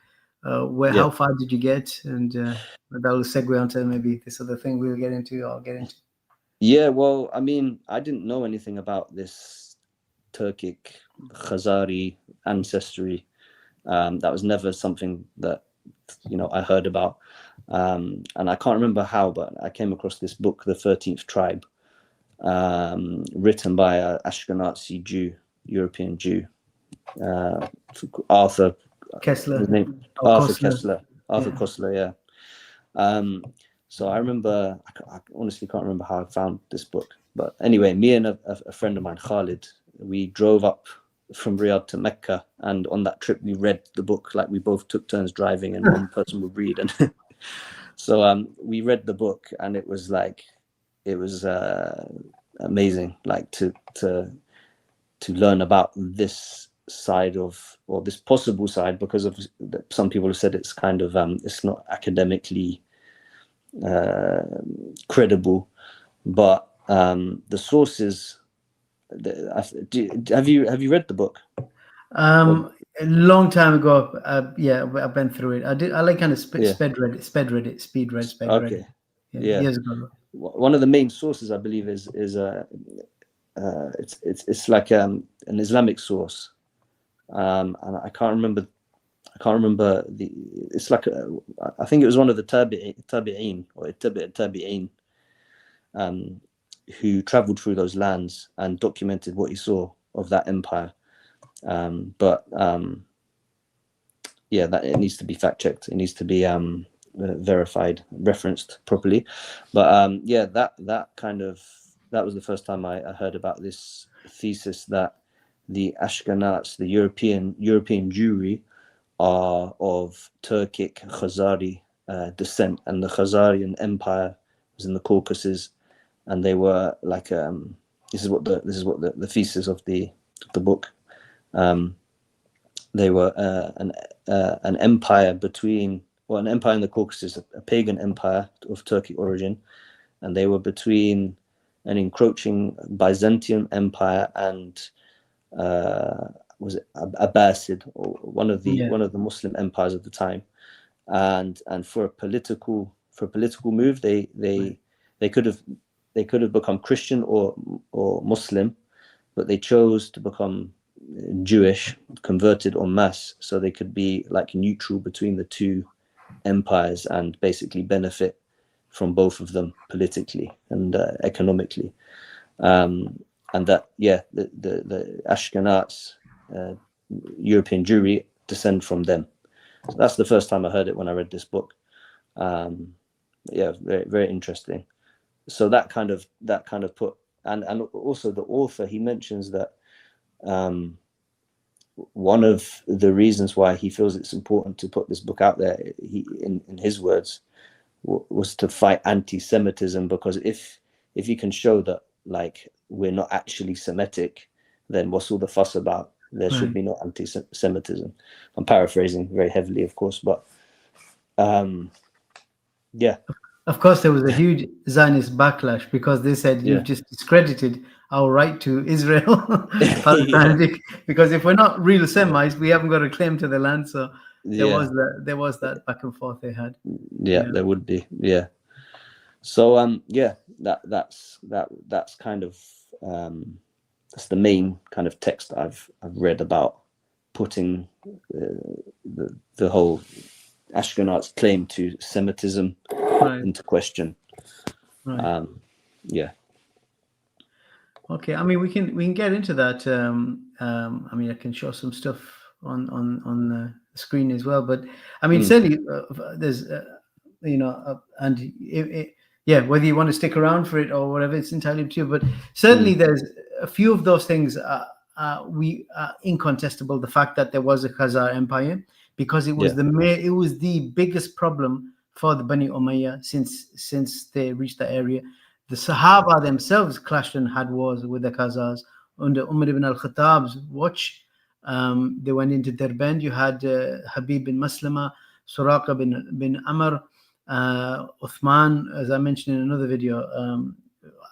Speaker 2: how far did you get? And that will segue onto maybe this other thing we'll get into.
Speaker 3: Yeah, well, I mean, I didn't know anything about this Turkic Khazari ancestry. That was never something that, you know, I heard about. And I can't remember how, but I came across this book, The 13th Tribe, written by an Ashkenazi Jew, European Jew, Arthur
Speaker 2: Kessler.
Speaker 3: Arthur Kessler. Arthur Kessler, yeah. So I remember, I honestly can't remember how I found this book. But anyway, me and a friend of mine, Khalid, we drove up from Riyadh to Mecca, and on that trip we read the book. Like, we both took turns driving, and one person would read. And so we read the book, and it was amazing, like to learn about this side of, or this possible side, because of some people have said it's kind of it's not academically credible, but the sources. Have you read the book?
Speaker 2: A long time ago. Yeah, I've been through it. I like kind of speed read it.
Speaker 3: Okay.
Speaker 2: Yeah, years ago.
Speaker 3: One of the main sources, I believe, is it's like an Islamic source, and I can't remember the. It's like I think it was one of the tabi'een or tabi'een, who traveled through those lands and documented what he saw of that empire. Yeah, that it needs to be fact checked. It needs to be verified, referenced properly. But yeah, that was the first time I heard about this thesis that the Ashkenaz, the European Jewry, are of Turkic Khazari descent, and the Khazarian Empire was in the Caucasus, and they were like this is what the thesis of the book. They were an empire an empire in the Caucasus, a pagan empire of Turkic origin, and they were between an encroaching Byzantium Empire and was it Abbasid, or one of the Muslim empires of the time, and for a political move, they could have become Christian or Muslim, but they chose to become Jewish, converted en masse, so they could be like neutral between the two empires and basically benefit from both of them politically and economically. And that, the Ashkenaz European Jewry descend from them. So that's the first time I heard it when I read this book. Very, very interesting. So that kind of put, and also the author, he mentions that one of the reasons why he feels it's important to put this book out there, in his words, was to fight anti-Semitism, because if you can show that like we're not actually Semitic, then what's all the fuss about? There should be no anti-Semitism. I'm paraphrasing very heavily, of course, but
Speaker 2: Of course, there was a huge Zionist backlash because they said you've just discredited our right to Israel, Palestine, because if we're not real Semites, we haven't got a claim to the land. So there was that back and forth they had.
Speaker 3: There would be. So that's kind of that's the main kind of text I've read about putting the whole Ashkenaz claim to Semitism into question.
Speaker 2: Okay, I mean we can get into that. I mean I can show some stuff on the screen as well, but I mean certainly there's and whether you want to stick around for it or whatever, it's entirely up to you. But certainly there's a few of those things we are incontestable. The fact that there was a Khazar Empire, because it was the biggest problem for the Bani Umayyah since they reached the area. The Sahaba themselves clashed and had wars with the Khazars under Umar ibn al-Khattab's watch. They went into Derbend. You had Habib bin Maslama, Suraqa bin Amr, Uthman, as I mentioned in another video,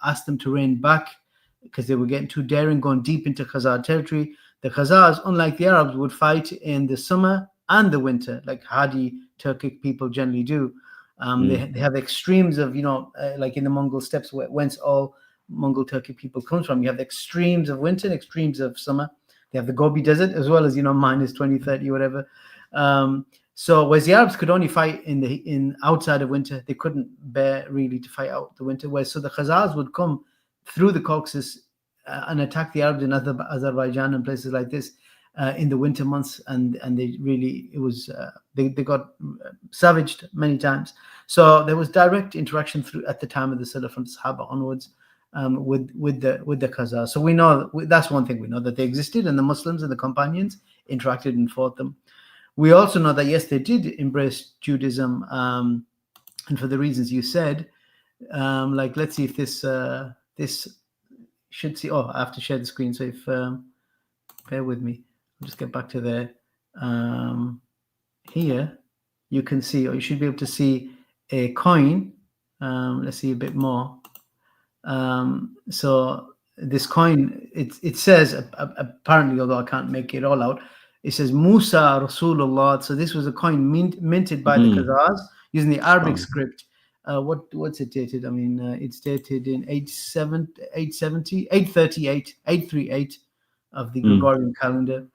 Speaker 2: asked them to rein back because they were getting too daring, going deep into Khazar territory. The Khazars, unlike the Arabs, would fight in the summer and the winter, like hardy Turkic people generally do. They have extremes of, like in the Mongol steppes, whence all Mongol Turkic people comes from. You have the extremes of winter and extremes of summer. They have the Gobi Desert as well as, minus 20, 30, whatever. So whereas the Arabs could only fight in outside of winter, they couldn't bear really to fight out the winter. So the Khazars would come through the Caucasus and attack the Arabs in Azerbaijan and places like this in the winter months, and they really they got savaged many times. So there was direct interaction at the time of the Salaf from Sahaba onwards with the Khazars. So we know that's one thing we know, that they existed, and the Muslims and the companions interacted and fought them. We also know that yes, they did embrace Judaism, and for the reasons you said. Like let's see if this should see. Oh, I have to share the screen. So if bear with me, I'll just get back to there. Here you can see, or you should be able to see a coin. Let's see a bit more. So this coin, it says apparently, although I can't make it all out, it says Musa Rasulullah. So this was a coin minted by the Khazars using the Arabic script. What's it dated? I mean, it's dated in 838 of the Gregorian calendar.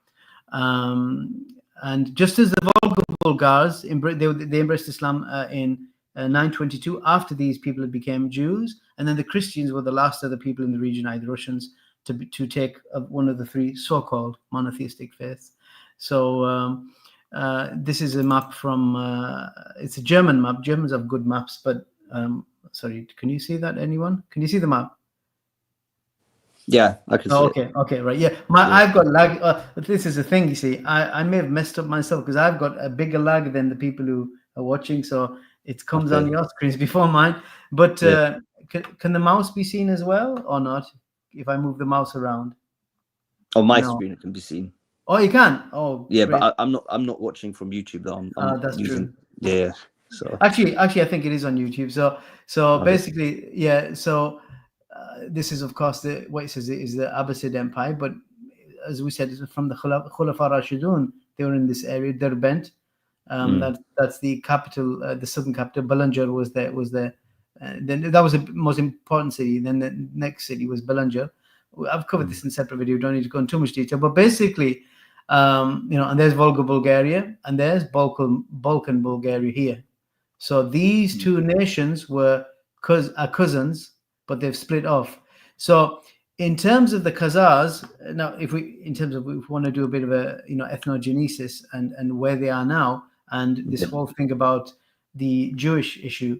Speaker 2: And just as the Bulgars they embraced Islam in 922, after these people had become Jews, and then the Christians were the last of the people in the region, either Russians, to take one of the three so-called monotheistic faiths. So this is a map from it's a German map. Germans have good maps, but sorry, can you see that? Anyone? Can you see the map?
Speaker 3: Yeah, I can see
Speaker 2: Oh,
Speaker 3: it.
Speaker 2: okay, right. Yeah,
Speaker 3: Yeah.
Speaker 2: I've got lag. This is the thing, you see. I may have messed up myself because I've got a bigger lag than the people who are watching, so it comes on
Speaker 3: Okay.
Speaker 2: your screens before mine. But
Speaker 3: Yeah.
Speaker 2: can the mouse be seen as well or not? If I move the mouse around?
Speaker 3: On my
Speaker 2: No.
Speaker 3: screen, it can be seen.
Speaker 2: Oh, you can. Oh,
Speaker 3: Yeah,
Speaker 2: great.
Speaker 3: but I'm not watching from YouTube though. I'm
Speaker 2: That's
Speaker 3: using.
Speaker 2: true.
Speaker 3: Yeah. So.
Speaker 2: Actually, I think it is on YouTube. So
Speaker 3: Okay.
Speaker 2: basically, yeah. So this is, of course, what it says is the Abbasid Empire, but as we said, it's from the Khulafa Rashidun. They were in this area, Derbent. That's the capital, the southern capital. Balanjar was there. Then that was the most important city. Then the next city was Balanjar. I've covered this in a separate video. Don't need to go into too much detail. But basically, and there's Volga, Bulgaria, and there's Balkan, Bulgaria here. So these two nations are cousins, but they've split off. So in terms of the Khazars, now if we want to do a bit of a ethnogenesis and where they are now, and this whole thing about the Jewish issue,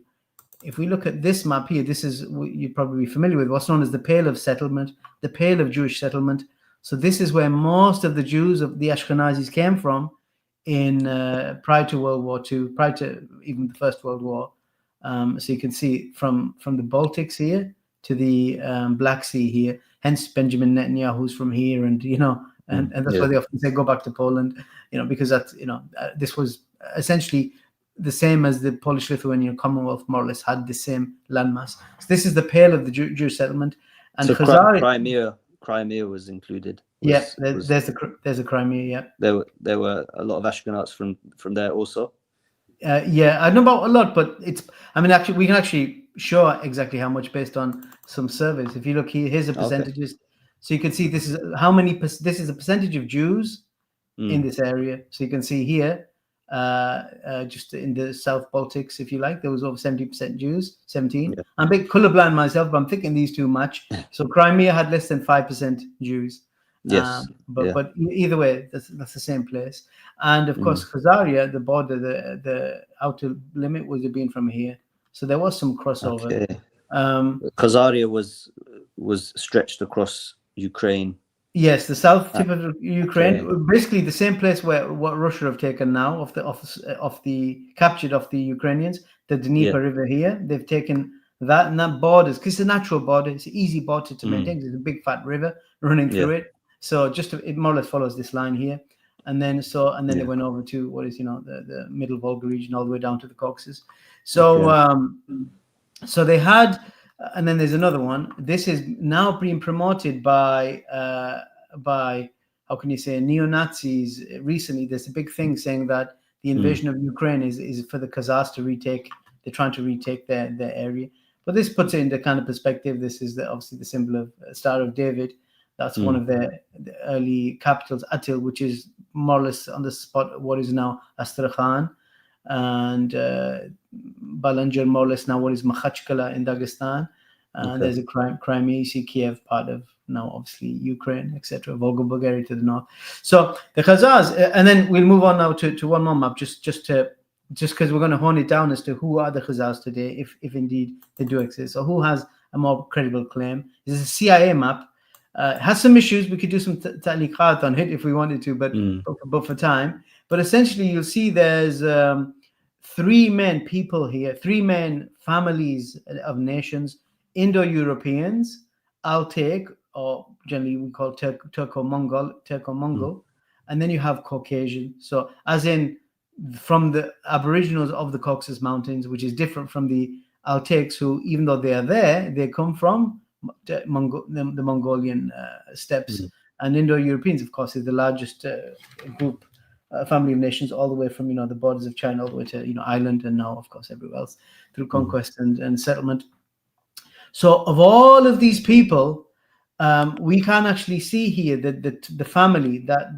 Speaker 2: if we look at this map here, this is you'd probably be familiar with what's known as the Pale of Settlement, the Pale of Jewish Settlement. So this is where most of the Jews of the Ashkenazis came from in prior to World War II, prior to even the First World War. So you can see from the Baltics here to the Black Sea here. Hence Benjamin Netanyahu's from here, and and that's why they often say go back to Poland, because that's this was essentially the same as the Polish-Lithuanian Commonwealth, more or less had the same landmass. So this is the Pale of the Jewish settlement, and
Speaker 3: so
Speaker 2: Khazar.
Speaker 3: Crimea was included.
Speaker 2: There's a Crimea. Yeah,
Speaker 3: there were a lot of Ashkenazi from there also.
Speaker 2: I don't know about a lot, but actually we can actually show exactly how much based on some surveys. If you look here, here's the percentages. So you can see this is how many. This is a percentage of Jews in this area. So you can see here, just in the South Baltics, if you like, there was over 70% Jews. 17. Yeah. I'm a bit colorblind myself, but I'm thinking these two match. So Crimea had less than 5% Jews.
Speaker 3: Yes,
Speaker 2: but either way, that's the same place. And of course, Khazaria, the border, the outer limit would have been from here. So there was some crossover.
Speaker 3: Okay. Khazaria was stretched across Ukraine.
Speaker 2: Yes, the south tip of Ukraine, basically the same place where what Russia have taken now of the captured of the Ukrainians, the Dnieper River here. They've taken that, and that borders, because it's a natural border, it's an easy border to maintain. There's a big fat river running through it. So it more or less follows this line here, and then they went over to what is the middle Volga region all the way down to the Caucasus. So so they had, and then there's another one. This is now being promoted by how can you say neo-Nazis. Recently, there's a big thing saying that the invasion of Ukraine is for the Khazars to retake. They're trying to retake their area. But this puts it into kind of perspective. This is obviously the symbol of Star of David. That's one of the early capitals, Atil, which is more or less on the spot of what is now Astrakhan, and Balanjar, more or less now what is Makhachkala in Dagestan. And there's a Crimea, you see Kiev, part of now obviously Ukraine, etc. Volga, Bulgaria to the north. So the Khazars, and then we'll move on now to one more map, just because we're going to hone it down as to who are the Khazars today, if indeed they do exist. So who has a more credible claim? This is a CIA map. Has some issues. We could do some ta'liqat on it if we wanted to, but for time. But essentially, you'll see there's three main people here, three main families of nations: Indo-Europeans, Altai, or generally we call Turco-Mongol, and then you have Caucasian. So, as in from the Aboriginals of the Caucasus Mountains, which is different from the Altaics, who, even though they are there, they come from the Mongolian steppes. And Indo-Europeans, of course, is the largest group, family of nations, all the way from the borders of China all the way to Ireland, and now, of course, everywhere else through conquest and settlement. So, of all of these people, we can actually see here that the family that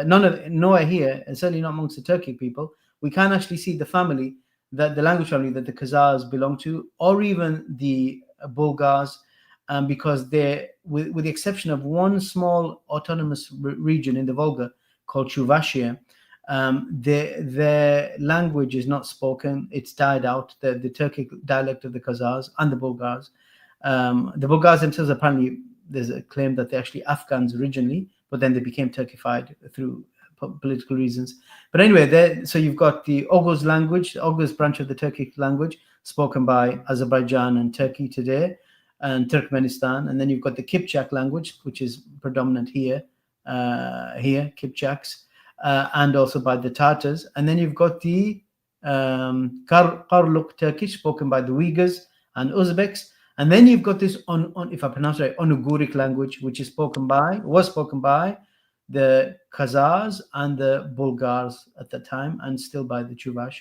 Speaker 2: nowhere here, and certainly not amongst the Turkic people, we can actually see the family that the language family that the Khazars belong to, or even the Bulgars. Because they, with the exception of one small autonomous region in the Volga called Chuvashia, their language is not spoken. It's died out. The Turkic dialect of the Khazars and the Bulgars. The Bulgars themselves apparently there's a claim that they're actually Afghans originally, but then they became Turkified through political reasons. But anyway, so you've got the Oghuz language, the Oghuz branch of the Turkic language, spoken by Azerbaijan and Turkey today, and Turkmenistan. And then you've got the Kipchak language, which is predominant here, Kipchaks, and also by the Tatars. And then you've got the Karluk Turkish, spoken by the Uyghurs and Uzbeks. And then you've got this, if I pronounce it right, Onuguric language, which was spoken by the Khazars and the Bulgars at the time, and still by the Chuvash.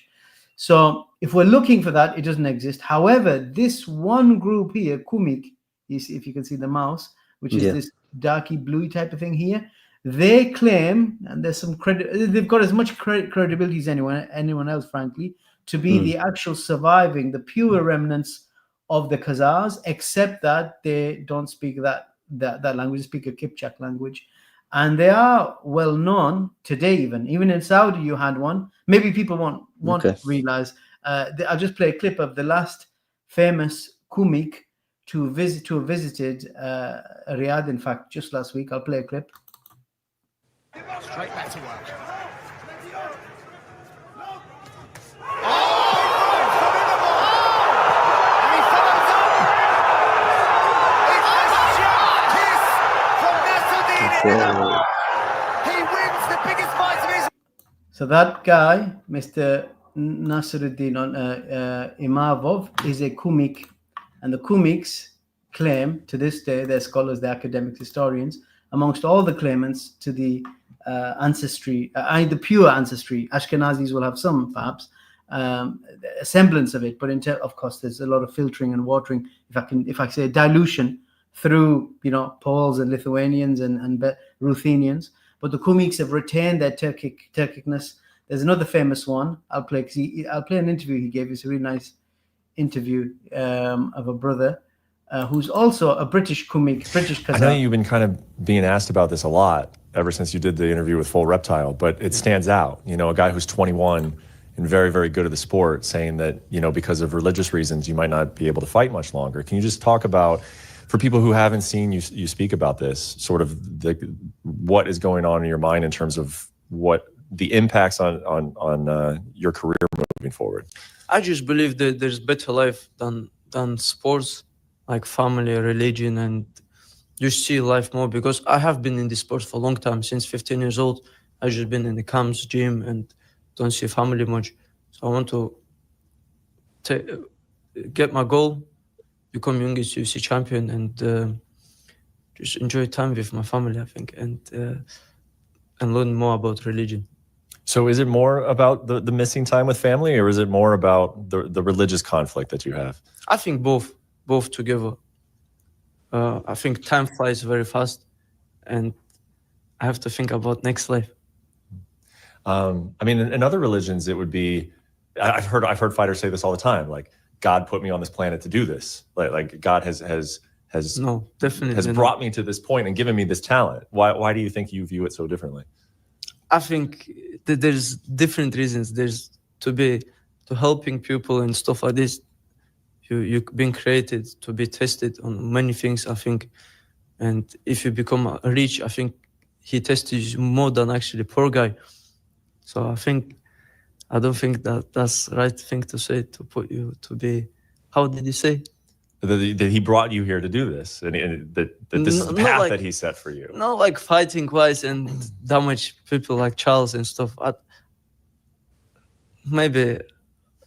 Speaker 2: So if we're looking for that, it doesn't exist. However, this one group here, Kumyk, if you can see the mouse, which is this darky bluey type of thing here, they claim, and there's some credit, they've got as much credibility as anyone else, frankly, to be the actual surviving, the pure remnants of the Khazars, except that they don't speak that language, they speak a Kipchak language. And they are well known today, even in Saudi you had one. Maybe people won't realize. I'll just play a clip of the last famous Kumyk to have visited Riyadh, in fact, just last week. I'll play a clip.
Speaker 4: Straight back to work. He wins the biggest fight of his.
Speaker 2: So that guy, Mr. Nasiruddin Imavov, is a Kumyk, and the Kumyks claim to this day, their scholars, their academic historians, amongst all the claimants to the ancestry, the pure ancestry. Ashkenazis will have some, perhaps, a semblance of it, but of course, there's a lot of filtering and watering. If I say dilution through, Poles and Lithuanians and Ruthenians, but the Kumyks have retained their Turkicness. There's another famous one. I'll play an interview he gave. It's a really nice interview of a brother who's also a British Kumyk, British Khazar.
Speaker 5: I know you've been kind of being asked about this a lot ever since you did the interview with Full Reptile, but it stands out. A guy who's 21 and very, very good at the sport, saying that, because of religious reasons, you might not be able to fight much longer. Can you just talk about, for people who haven't seen you speak about this, sort of what is going on in your mind in terms of what the impacts on your career moving forward?
Speaker 6: I just believe that there's better life than sports, like family, religion, and you see life more, because I have been in this sport for a long time, since 15 years old. I just been in the camps, gym, and don't see family much. So I want to get my goal, become youngest UFC champion, and just enjoy time with my family, I think, and learn more about religion.
Speaker 5: So is it more about the missing time with family, or is it more about the religious conflict that you have?
Speaker 6: I think both together. I think time flies very fast, and I have to think about next life.
Speaker 5: In other religions, it would be, I've heard fighters say this all the time, like, God put me on this planet to do this. Like God has
Speaker 6: no, definitely
Speaker 5: has brought me to this point and given me this talent. Why do you think you view it so differently?
Speaker 6: I think that there's different reasons. There's to helping people and stuff like this. You've been created to be tested on many things, I think. And if you become rich, I think he tested you more than actually poor guy. So I don't think that's the right thing to say, to put you to be, how did he say?
Speaker 5: That he brought you here to do this, and that this is the path that he set for you.
Speaker 6: Not like fighting wise and damage people like Charles and stuff. Maybe,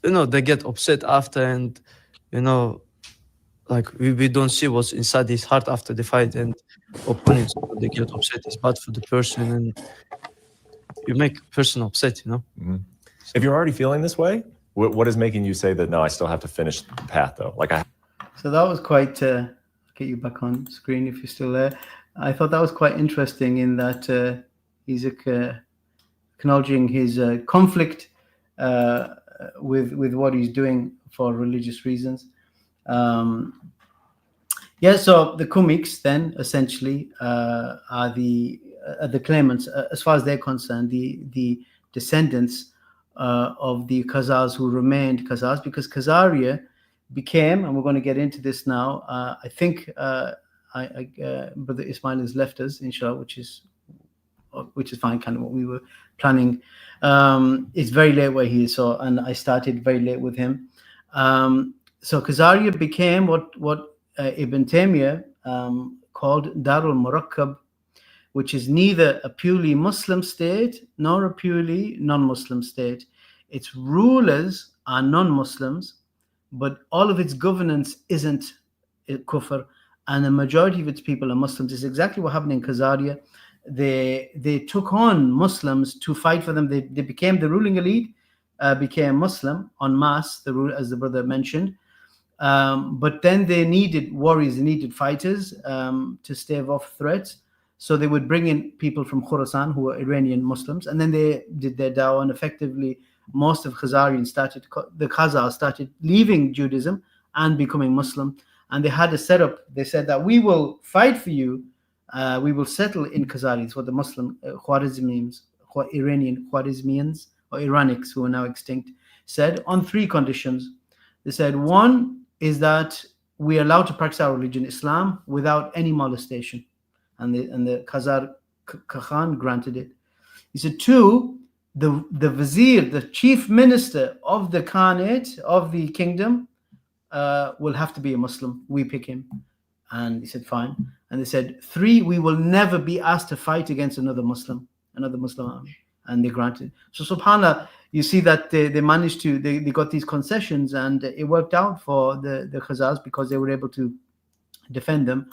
Speaker 6: they get upset after, and, like we don't see what's inside his heart after the fight, and opponents, they get upset. It's bad for the person, and you make a person upset,
Speaker 5: Mm-hmm. If you're already feeling this way, what is making you say that, no, I still have to finish the path, though?
Speaker 2: So that was quite, get you back on screen if you're still there. I thought that was quite interesting in that he's acknowledging his conflict with what he's doing for religious reasons. So the Kumyks then essentially are the claimants, as far as they're concerned, the descendants of the Khazars who remained Khazars, because Khazaria became, and we're going to get into this now, I think Brother Ismail has left us, inshallah, which is fine, kind of what we were planning. It's very late where he is, so, and I started very late with him. So Khazaria became what Ibn Taymiyyah called Darul Murakkab, which is neither a purely Muslim state nor a purely non-Muslim state. Its rulers are non-Muslims, but all of its governance isn't kufr, and the majority of its people are Muslims. It's exactly what happened in Khazaria. They took on Muslims to fight for them. They became the ruling elite, became Muslim en masse, as the brother mentioned. But then they needed warriors, they needed fighters to stave off threats. So they would bring in people from Khorasan who were Iranian Muslims, and then they did their dawah, and effectively most of the Khazars started leaving Judaism and becoming Muslim. And they had a setup. They said that we will fight for you. We will settle in Khazaris, what the Muslim Iranian Khwarezmians or Iranics, who are now extinct, said, on 3 conditions. They said, one is that we are allowed to practice our religion, Islam, without any molestation. And the Khazar Khan granted it. He said, 2, the vizier, the chief minister of the Khanate, of the kingdom, will have to be a Muslim. We pick him. And he said, fine. And they said, 3, we will never be asked to fight against another Muslim army. And they granted. So subhanAllah, you see that they managed to, they got these concessions, and it worked out for the Khazars, because they were able to defend them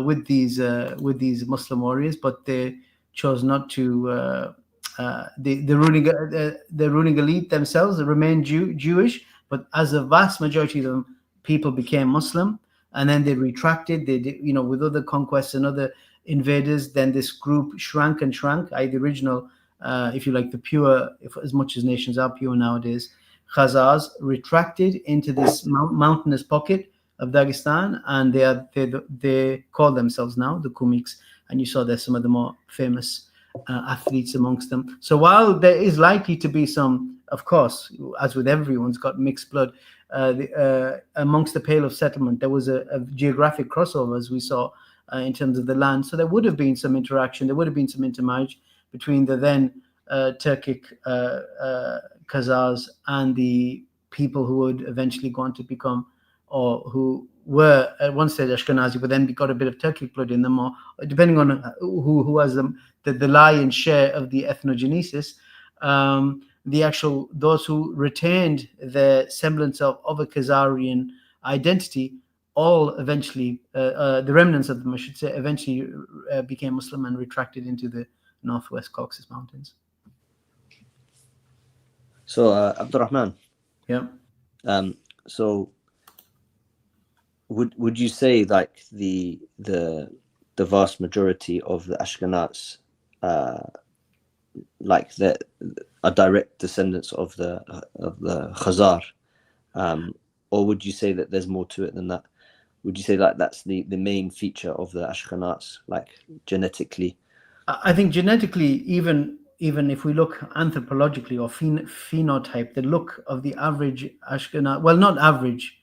Speaker 2: with these Muslim warriors, but they chose not to. The ruling elite themselves remained Jewish, but as a vast majority of them, people became Muslim, and then they retracted. They did, with other conquests and other invaders, then this group shrank and shrank. The original, if you like, the pure, as much as nations are pure nowadays, Khazars retracted into this mountainous pocket of Dagestan, and they call themselves now the Kumiks, and you saw there's some of the more famous athletes amongst them. So while there is likely to be some, of course, as with everyone's got mixed blood, amongst the Pale of Settlement, there was a geographic crossover, as we saw, in terms of the land. So there would have been some interaction, there would have been some intermarriage between the then Turkic Khazars and the people who would eventually go on to become, or who were at one stage Ashkenazi, but then got a bit of Turkic blood in them, or depending on who has the lion's share of the ethnogenesis. Those who retained the semblance of a Khazarian identity, all eventually, the remnants of them, I should say, eventually became Muslim and retracted into the northwest Caucasus Mountains.
Speaker 3: So, Abdurrahman.
Speaker 2: Yeah.
Speaker 3: So, would you say like the vast majority of the Ashkenaz, like are direct descendants of the Khazar, or would you say that there's more to it than that? Would you say like that's the main feature of the Ashkenaz, like genetically?
Speaker 2: I think genetically, even if we look anthropologically or phenotype, the look of the average Ashkenaz, well, not average.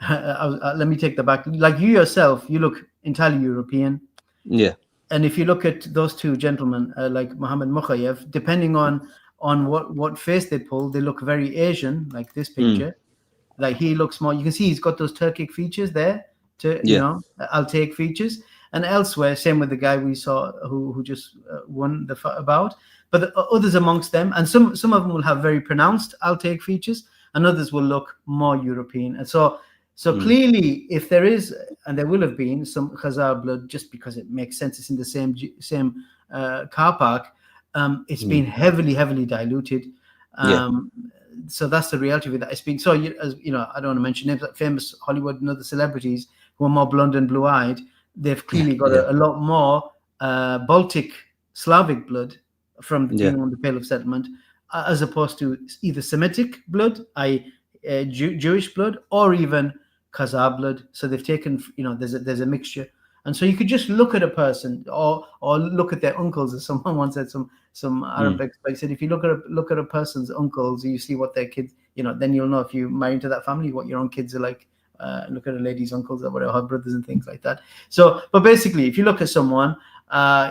Speaker 2: Let me take that back. Like you yourself, you look entirely European.
Speaker 3: Yeah.
Speaker 2: And if you look at those 2 gentlemen, like Mohammed Mukhayev, depending on what face they pull, they look very Asian, like this picture. Like he looks more, you can see he's got those Turkic features there, Altaic features. And elsewhere, same with the guy we saw who just won the bout. But others amongst them, and some of them will have very pronounced Altaic features, and others will look more European. And so clearly, if there is, and there will have been some Khazar blood, just because it makes sense, it's in the same car park. It's been heavily diluted. So that's the reality of it. That it's been so. As you know, I don't want to mention names, like famous Hollywood and other celebrities who are more blonde and blue-eyed. They've clearly got a lot more Baltic Slavic blood from the being on the Pale of Settlement, as opposed to either Semitic blood, i.e. Jewish blood, or even Khazar blood. So they've taken, there's a mixture. And so you could just look at a person, or look at their uncles, as someone once said. Some Arab expert said, if you look at a person's uncles, you see what their kids, then you'll know if you marry into that family what your own kids are like, look at a lady's uncles or whatever, her brothers and things like that. So, but basically, if you look at someone,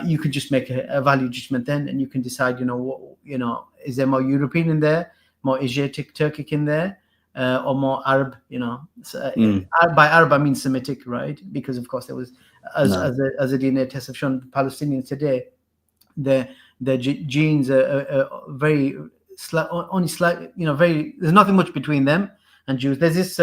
Speaker 2: you could just make a value judgment then, and you can decide, is there more European in there, more Asiatic, Turkic in there, or more Arab, by Arab I mean Semitic, right? Because of course there was, as a DNA test have shown, Palestinians today, their genes are very only slight, very, there's nothing much between them and Jews. There's this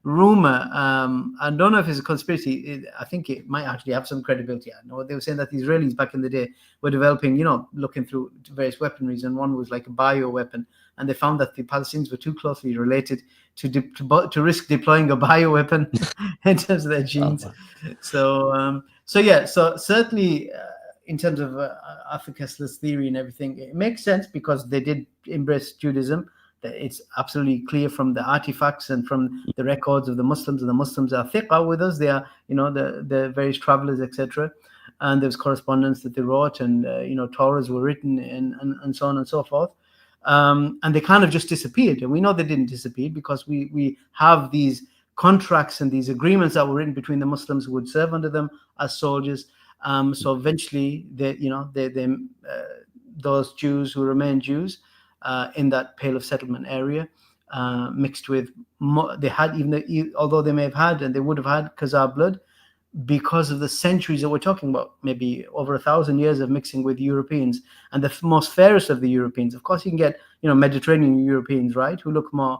Speaker 2: rumor, I don't know if it's a conspiracy, I think it might actually have some credibility. I know they were saying that the Israelis back in the day were developing, looking through various weaponries, and one was like a bio weapon, and they found that the Palestinians were too closely related to risk deploying a bio weapon in terms of their genes. So certainly in terms of Africa's theory and everything, it makes sense because they did embrace Judaism. It's absolutely clear from the artifacts and from the records of the Muslims, and the Muslims are thiqa with us. They are, the various travelers, etc. And there's correspondence that they wrote, and Torahs were written, and so on and so forth. And they kind of just disappeared, and we know they didn't disappear because we have these contracts and these agreements that were written between the Muslims who would serve under them as soldiers. So eventually, those Jews who remain Jews in that Pale of Settlement area, mixed with they had, although they may have had and they would have had Khazar blood, because of the centuries that we're talking about, maybe over 1,000 years of mixing with Europeans, and the most fairest of the Europeans. Of course, you can get Mediterranean Europeans, right, who look more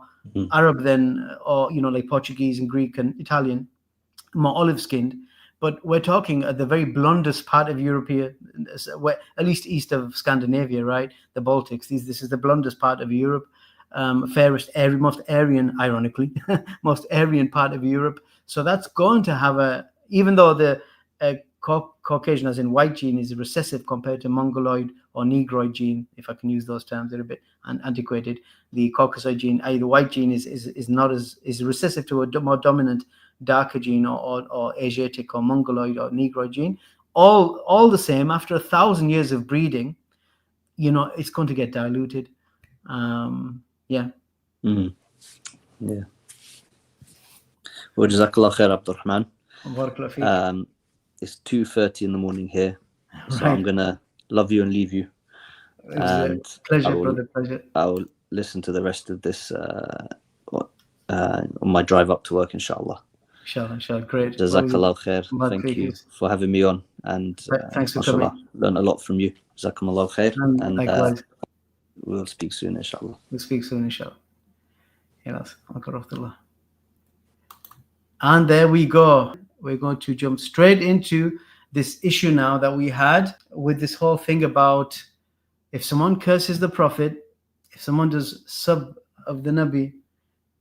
Speaker 2: Arab than, or like Portuguese and Greek and Italian, more olive-skinned. But we're talking at the very blondest part of Europe here, at least east of Scandinavia, right? The Baltics. This is the blondest part of Europe, fairest, most Aryan, ironically, most Aryan part of Europe. So that's going to have even though the Caucasian, as in white gene, is recessive compared to Mongoloid or Negroid gene, if I can use those terms, they're a bit antiquated. The Caucasoid gene, the white gene, is not as recessive to a more dominant darker gene or Asiatic or Mongoloid or Negroid gene. All the same, after 1,000 years of breeding, it's going to get diluted. Yeah.
Speaker 3: Well, Jazakallah khair, Abdurrahman. It's 2:30 in the morning here, so I'm gonna love you and leave you. And
Speaker 2: pleasure, brother. Pleasure.
Speaker 3: I'll listen to the rest of this on my drive up to work, inshallah.
Speaker 2: Inshallah, great.
Speaker 3: Jazakallah khair. Thank you for having me on, and
Speaker 2: thanks for coming.
Speaker 3: Learned a lot from you. Jazakumullah khair, and
Speaker 2: likewise.
Speaker 3: We'll speak soon, inshallah.
Speaker 2: Yes, and there we go. We're going to jump straight into this issue now that we had with this whole thing about if someone curses the Prophet, if someone does sub of the Nabi,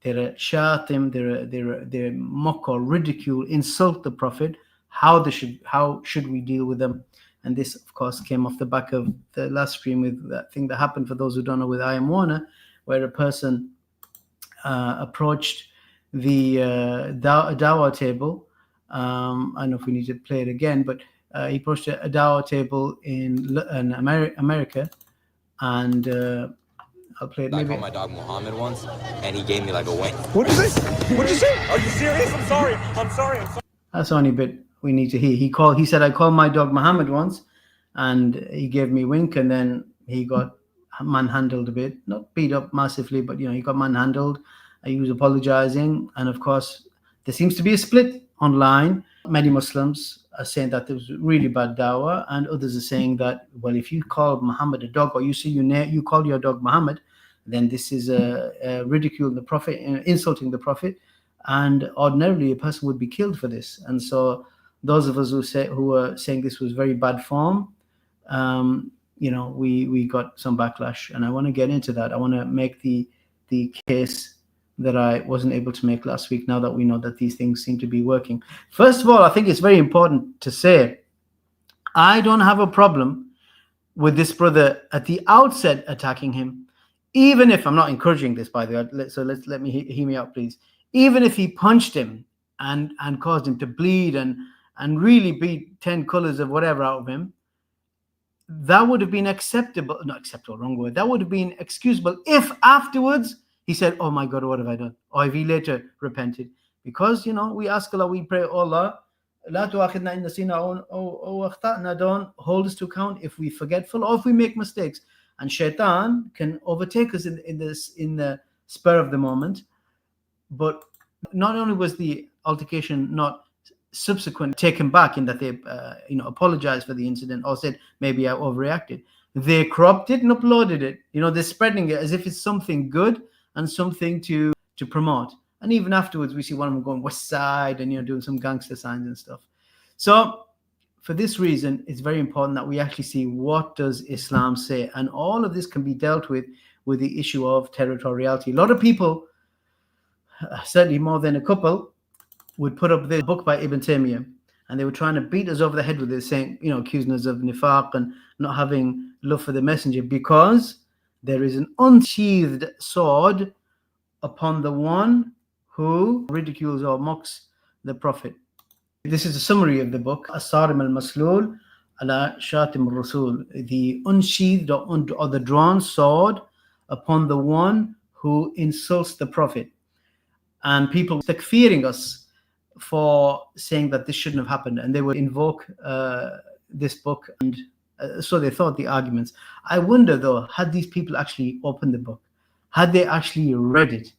Speaker 2: they're shatim, they're mock or ridicule, insult the Prophet. How should we deal with them? And this, of course, came off the back of the last stream with that thing that happened, for those who don't know, with I Am Warner, where a person approached the dawah table. I don't know if we need to play it again, but he approached a dawah table in America, and I'll play it.
Speaker 7: I called my dog Muhammad once, and he gave me like a wink.
Speaker 8: What is this? What'd you say? Are you serious? I'm sorry.
Speaker 2: That's the only bit we need to hear. He said, I called my dog Muhammad once, and he gave me a wink, and then he got manhandled a bit. Not beat up massively, but he got manhandled. He was apologizing, and of course, there seems to be a split online. Many Muslims are saying that there was really bad dawah, and others are saying that, well, if you call Muhammad a dog, or you say you call your dog Muhammad, then this is ridiculing the Prophet, insulting the Prophet, and ordinarily a person would be killed for this. And so those of us who are saying this was very bad form, we got some backlash, and I want to get into that. I want to make the case that I wasn't able to make last week, now that we know that these things seem to be working. First of all, I think it's very important to say, I don't have a problem with this brother at the outset attacking him, even if, I'm not encouraging this, by the way, so let me hear me out, please. Even if he punched him and caused him to bleed and really beat 10 colors of whatever out of him, that would have been acceptable, not acceptable, wrong word, that would have been excusable if afterwards he said, oh my God, what have I done? Or if he later repented. Because, we ask Allah, we pray, Allah, La tu'akhidna in nasina aw akhta'na, don't hold us to account if we forgetful or if we make mistakes. And shaitan can overtake us in the spur of the moment. But not only was the altercation not subsequent taken back in that they apologized for the incident or said maybe I overreacted, they cropped it and uploaded it. They're spreading it as if it's something good and something to promote. And even afterwards, we see one of them going West Side and doing some gangster signs and stuff. So for this reason, it's very important that we actually see what does Islam say, and all of this can be dealt with the issue of territoriality. A lot of people, certainly more than a couple, would put up this book by Ibn Taymiyyah, and they were trying to beat us over the head with it, saying, accusing us of nifaq and not having love for the messenger, because there is an unsheathed sword upon the one who ridicules or mocks the Prophet. This is a summary of the book, As-Sarim al-Maslul ala Shatim al-Rasul, the unsheathed or the drawn sword upon the one who insults the Prophet. And people takfiring us for saying that this shouldn't have happened, and they would invoke this book, and so they thought the arguments. I wonder though, had these people actually opened the book, had they actually read it,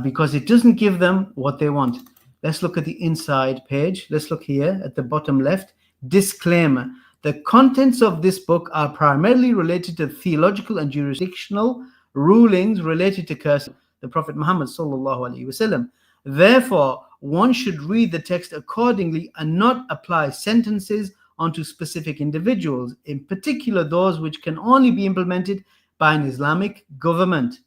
Speaker 2: because it doesn't give them what they want. Let's look at the inside page. Let's look here at the bottom left. Disclaimer: the contents of this book are primarily related to theological and jurisdictional rulings related to cursing the Prophet Muhammad sallallahu alaihi wasallam. Therefore, one should read the text accordingly and not apply sentences onto specific individuals, in particular those which can only be implemented by an Islamic government.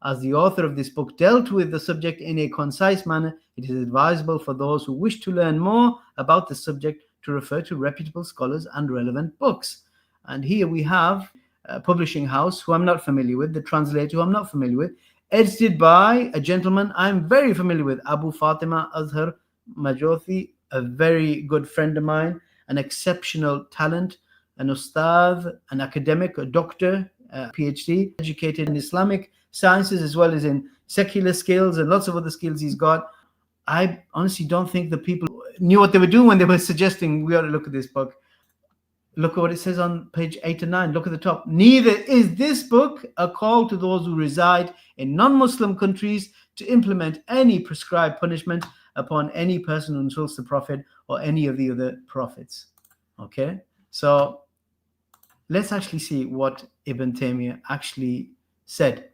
Speaker 2: As the author of this book dealt with the subject in a concise manner, it is advisable for those who wish to learn more about the subject to refer to reputable scholars and relevant books. And here we have a publishing house who I'm not familiar with, the translator who I'm not familiar with, edited by a gentleman I'm very familiar with, Abu Fatima Azhar Majothi, a very good friend of mine, an exceptional talent, an ustadh, an academic, a doctor, a PhD, educated in Islamic sciences as well as in secular skills and lots of other skills he's got. I honestly don't think the people knew what they were doing when they were suggesting we ought to look at this book. Look at what it says on page 8 and 9. Look at the top. Neither is this book a call to those who reside in non-Muslim countries to implement any prescribed punishment upon any person who insults the Prophet or any of the other prophets. Okay, so let's actually see what Ibn Taymiyyah actually said.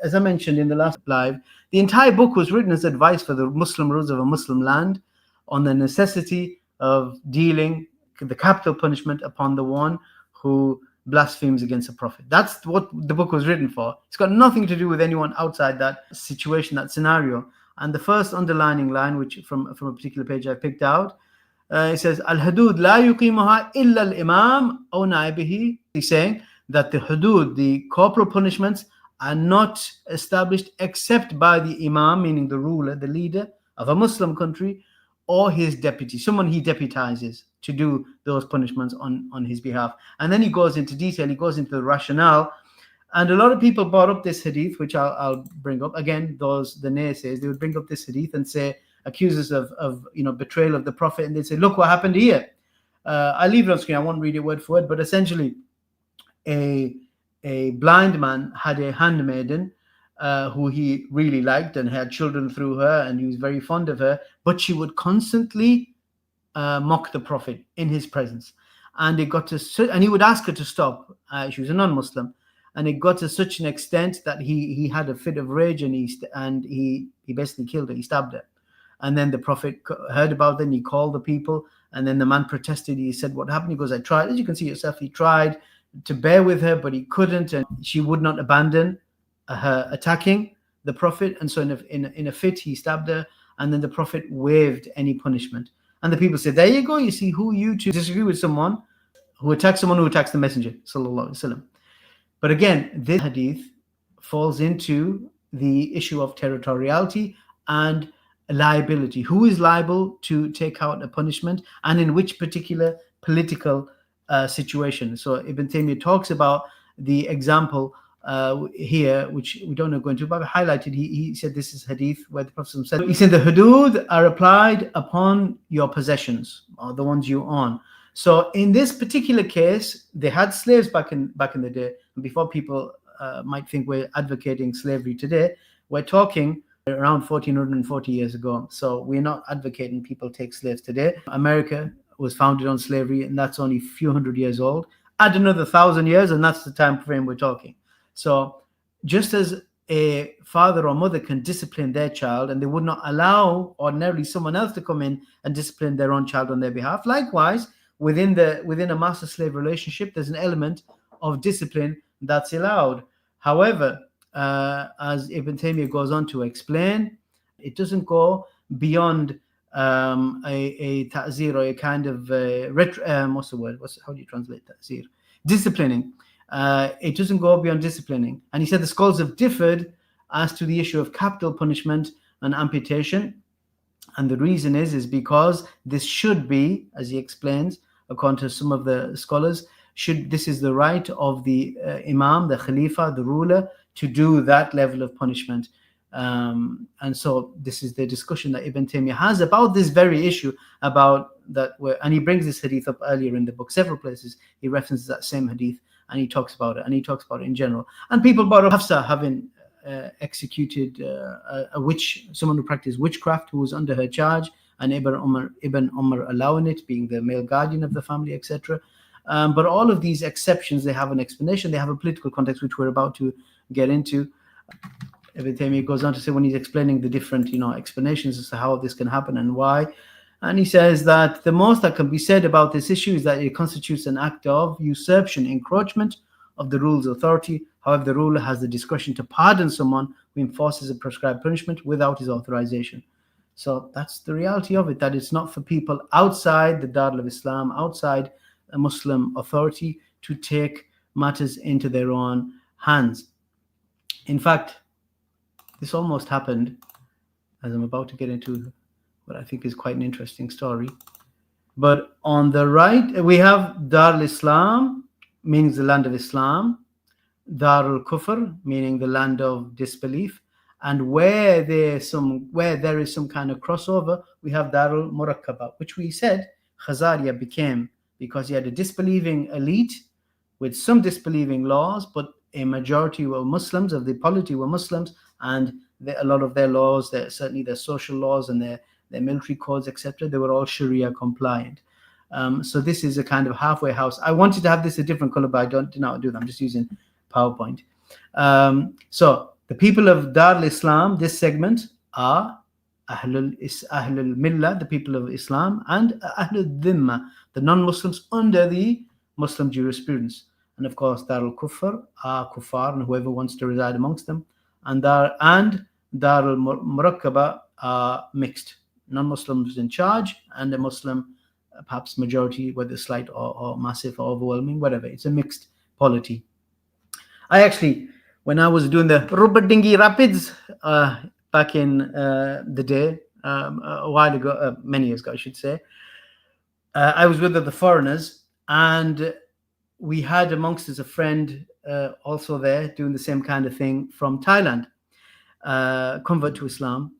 Speaker 2: As I mentioned in the last live, the entire book was written as advice for the Muslim rulers of a Muslim land on the necessity of dealing the capital punishment upon the one who blasphemes against the Prophet. That's what the book was written for. It's got nothing to do with anyone outside that situation, that scenario. And the first underlining line, which from a particular page I picked out, it says, Al-Hudud la yuqimuha illa al-imam aw na'ibihi. He's saying that the hudud, the corporal punishments, are not established except by the imam, meaning the ruler, the leader of a Muslim country, or his deputy, someone he deputizes to do those punishments on his behalf. And then he goes into detail, he goes into the rationale. And a lot of people brought up this hadith, which I'll bring up. Again, the naysayers, they would bring up this hadith and say, accuse us of betrayal of the Prophet, and they'd say, look what happened here. I'll leave it on screen, I won't read it word for word, but essentially a blind man had a handmaiden who he really liked and had children through her, and he was very fond of her, but she would constantly mock the Prophet in his presence. And it got to, and he would ask her to stop. She was a non-Muslim, and it got to such an extent that he had a fit of rage, and he basically killed her. He stabbed her. And then the Prophet heard about it, and he called the people, and then the man protested. He said, what happened? He goes, I tried, as you can see yourself, he tried to bear with her, but he couldn't, and she would not abandon her attacking the Prophet. And so in a fit, he stabbed her, and then the Prophet waived any punishment. And the people said, there you go, you see who you two disagree with, someone who attacks the messenger, sallallahu alaihi wasallam. But again, this hadith falls into the issue of territoriality and liability. Who is liable to take out a punishment, and in which particular political situation? So Ibn Taymiyyah talks about the example here, which we don't know go into, but I highlighted. He said this is hadith where the Prophet said, he said the hudud are applied upon your possessions, or the ones you own. So in this particular case, they had slaves back in the day. And before people might think we're advocating slavery today, we're talking around 1440 years ago. So we're not advocating people take slaves today. America was founded on slavery, and that's only a few hundred years old. Add another 1,000 years, and that's the time frame we're talking. So just as a father or mother can discipline their child, and they would not allow ordinarily someone else to come in and discipline their own child on their behalf, likewise, within a master-slave relationship, there's an element of discipline that's allowed. However, as Ibn Taymiyyah goes on to explain, it doesn't go beyond a ta'zir, or a kind of what's the word? How do you translate ta'zir? Disciplining. It doesn't go beyond disciplining. And he said the scholars have differed as to the issue of capital punishment and amputation. And the reason is because this should be, as he explains, according to some of the scholars, this is the right of the imam, the khalifa, the ruler, to do that level of punishment. And so this is the discussion that Ibn Taymiyyah has about this very issue, about that, and he brings this hadith up earlier in the book, several places. He references that same hadith, and he talks about it, and he talks about it in general. And people brought up Hafsa having executed a witch, someone who practiced witchcraft, who was under her charge, and Ibn Umar allowing it, being the male guardian of the family, etc. But all of these exceptions, they have an explanation, they have a political context, which we're about to get into. Ibn Taymiyyah goes on to say, when he's explaining the different, explanations as to how this can happen and why, and he says that the most that can be said about this issue is that it constitutes an act of usurpation, encroachment of the ruler's authority. However, the ruler has the discretion to pardon someone who enforces a prescribed punishment without his authorization. So that's the reality of it, that it's not for people outside the Dar al-Islam, outside a Muslim authority, to take matters into their own hands. In fact, this almost happened, as I'm about to get into what I think is quite an interesting story. But on the right, we have Dar al-Islam, meaning the land of Islam, Dar al-Kufr, meaning the land of disbelief, and where there is some kind of crossover, we have Dar al-Murakkaba, which we said Khazar became because you had a disbelieving elite with some disbelieving laws, but a majority were Muslims, of the polity were Muslims, and a lot of their laws, certainly their social laws and their military codes, etc., they were all Sharia compliant. So this is a kind of halfway house. I wanted to have this a different color, but I did not do that. I'm just using PowerPoint. So the people of Dar al-Islam, this segment, are Ahlul Millah, the people of Islam, and Ahlul Dhimma, the non-Muslims under the Muslim jurisprudence. And of course, Dar al-Kufr are Kuffar and whoever wants to reside amongst them. And Dar al-Murakkaba are mixed. Non-Muslims in charge and a Muslim, perhaps majority, whether slight or massive or overwhelming, whatever. It's a mixed polity. I actually, when I was doing the Rubadingi Rapids back in the day, a while ago, many years ago, I should say, I was with the foreigners, and we had amongst us a friend also there doing the same kind of thing from Thailand, convert to Islam.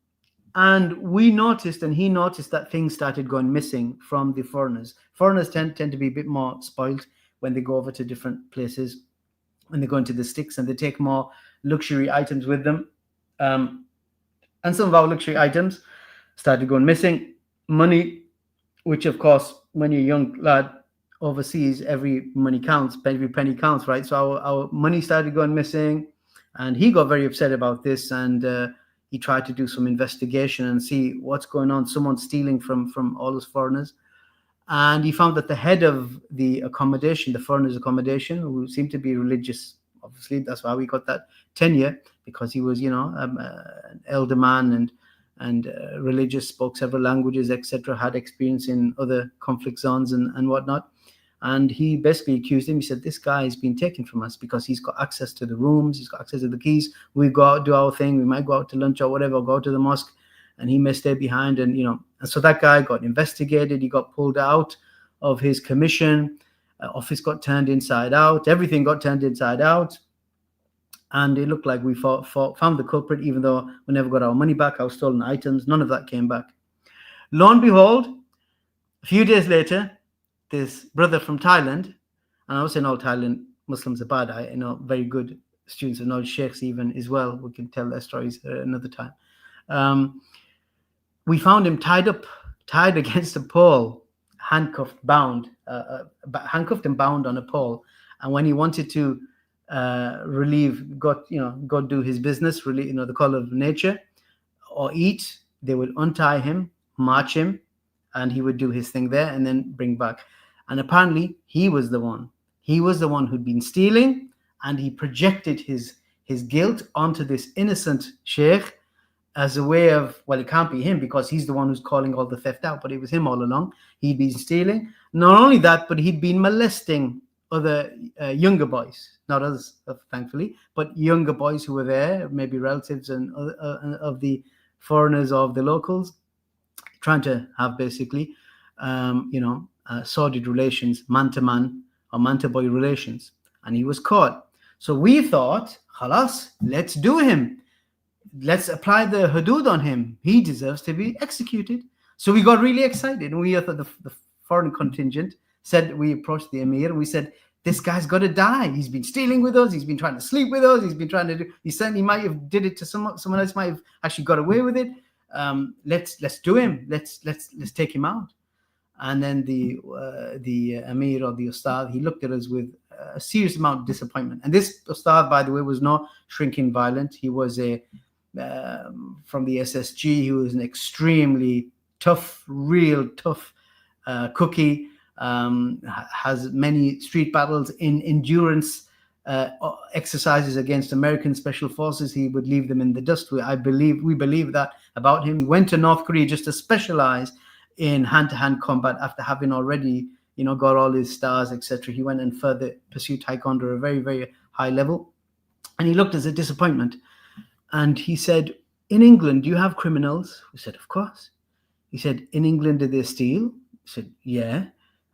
Speaker 2: And we noticed, and he noticed, that things started going missing from the foreigners. Foreigners tend to be a bit more spoiled when they go over to different places, when they go into the sticks, and they take more luxury items with them. And some of our luxury items started going missing. Money, which of course, when you're a young lad overseas, every money counts, every penny counts, right? So our money started going missing, and he got very upset about this, and he tried to do some investigation and see what's going on. Someone's stealing from all those foreigners. And he found that the head of the accommodation, the foreigners' accommodation, who seemed to be religious, obviously, that's why we got that tenure, because he was, an elder man and religious, spoke several languages, etc., had experience in other conflict zones and whatnot. And he basically accused him. He said, this guy has been taken from us because he's got access to the rooms, he's got access to the keys. We go out, do our thing, we might go out to lunch or whatever, or go to the mosque, and he may stay behind. And and so that guy got investigated. He got pulled out of his commission. Office got turned inside out. Everything got turned inside out. And it looked like we found the culprit, even though we never got our money back, our stolen items, none of that came back. Lo and behold, a few days later, this brother from Thailand, and I was saying all Thailand Muslims are bad, I know very good students of knowledge, sheikhs even as well, we can tell their stories another time. We found him tied against a pole, handcuffed and bound on a pole. And when he wanted to go do his business, the call of nature, or eat, they would untie him, march him, and he would do his thing there and then bring back. And apparently he was the one who'd been stealing, and he projected his guilt onto this innocent sheikh as a way of, well, it can't be him because he's the one who's calling all the theft out, but it was him all along. He'd been stealing. Not only that, but he'd been molesting other younger boys, not us, thankfully, but younger boys who were there, maybe relatives and of the foreigners or of the locals, trying to have basically, sordid relations, man-to-man or man-to-boy relations. And he was caught. So we thought, khalas, let's do him. Let's apply the hudud on him. He deserves to be executed. So we got really excited. And we thought the foreign contingent said, we approached the emir. We said, this guy's got to die. He's been stealing with us. He's been trying to sleep with us. He's been trying to do. He certainly might have did it to someone else. Might have actually got away with it. Let's do him. Let's take him out. And then the emir or the ustad, he looked at us with a serious amount of disappointment. And this ustad, by the way, was not shrinking violent. He was from the SSG. He was an extremely tough, real tough cookie. Has many street battles in endurance exercises against American special forces. He would leave them in the dust. We believe that about him. He went to North Korea just to specialize in hand-to-hand combat after having already, got all his stars, etc. He went and further pursued taekwondo at a very, very high level. And he looked as a disappointment. And he said, in England, do you have criminals? We said, of course. He said, in England, did they steal? We said, yeah.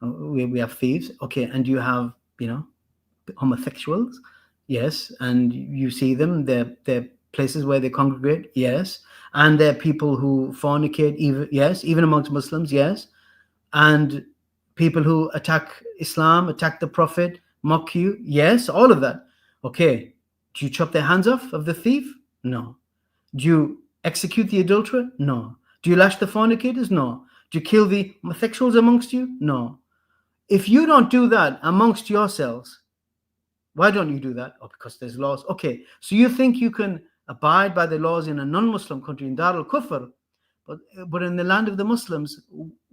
Speaker 2: We have thieves. Okay. And do you have, homosexuals? Yes. And you see them, they're places where they congregate? Yes. And there are people who fornicate, even amongst Muslims, yes. And people who attack Islam, attack the Prophet, mock you, yes, all of that. Okay, do you chop their hands off of the thief? No. Do you execute the adulterer? No. Do you lash the fornicators? No. Do you kill the homosexuals amongst you? No. If you don't do that amongst yourselves, why don't you do that? Oh, because there's laws. Okay, so you think you can abide by the laws in a non-Muslim country, in Dar al-Kufr, but in the land of the Muslims,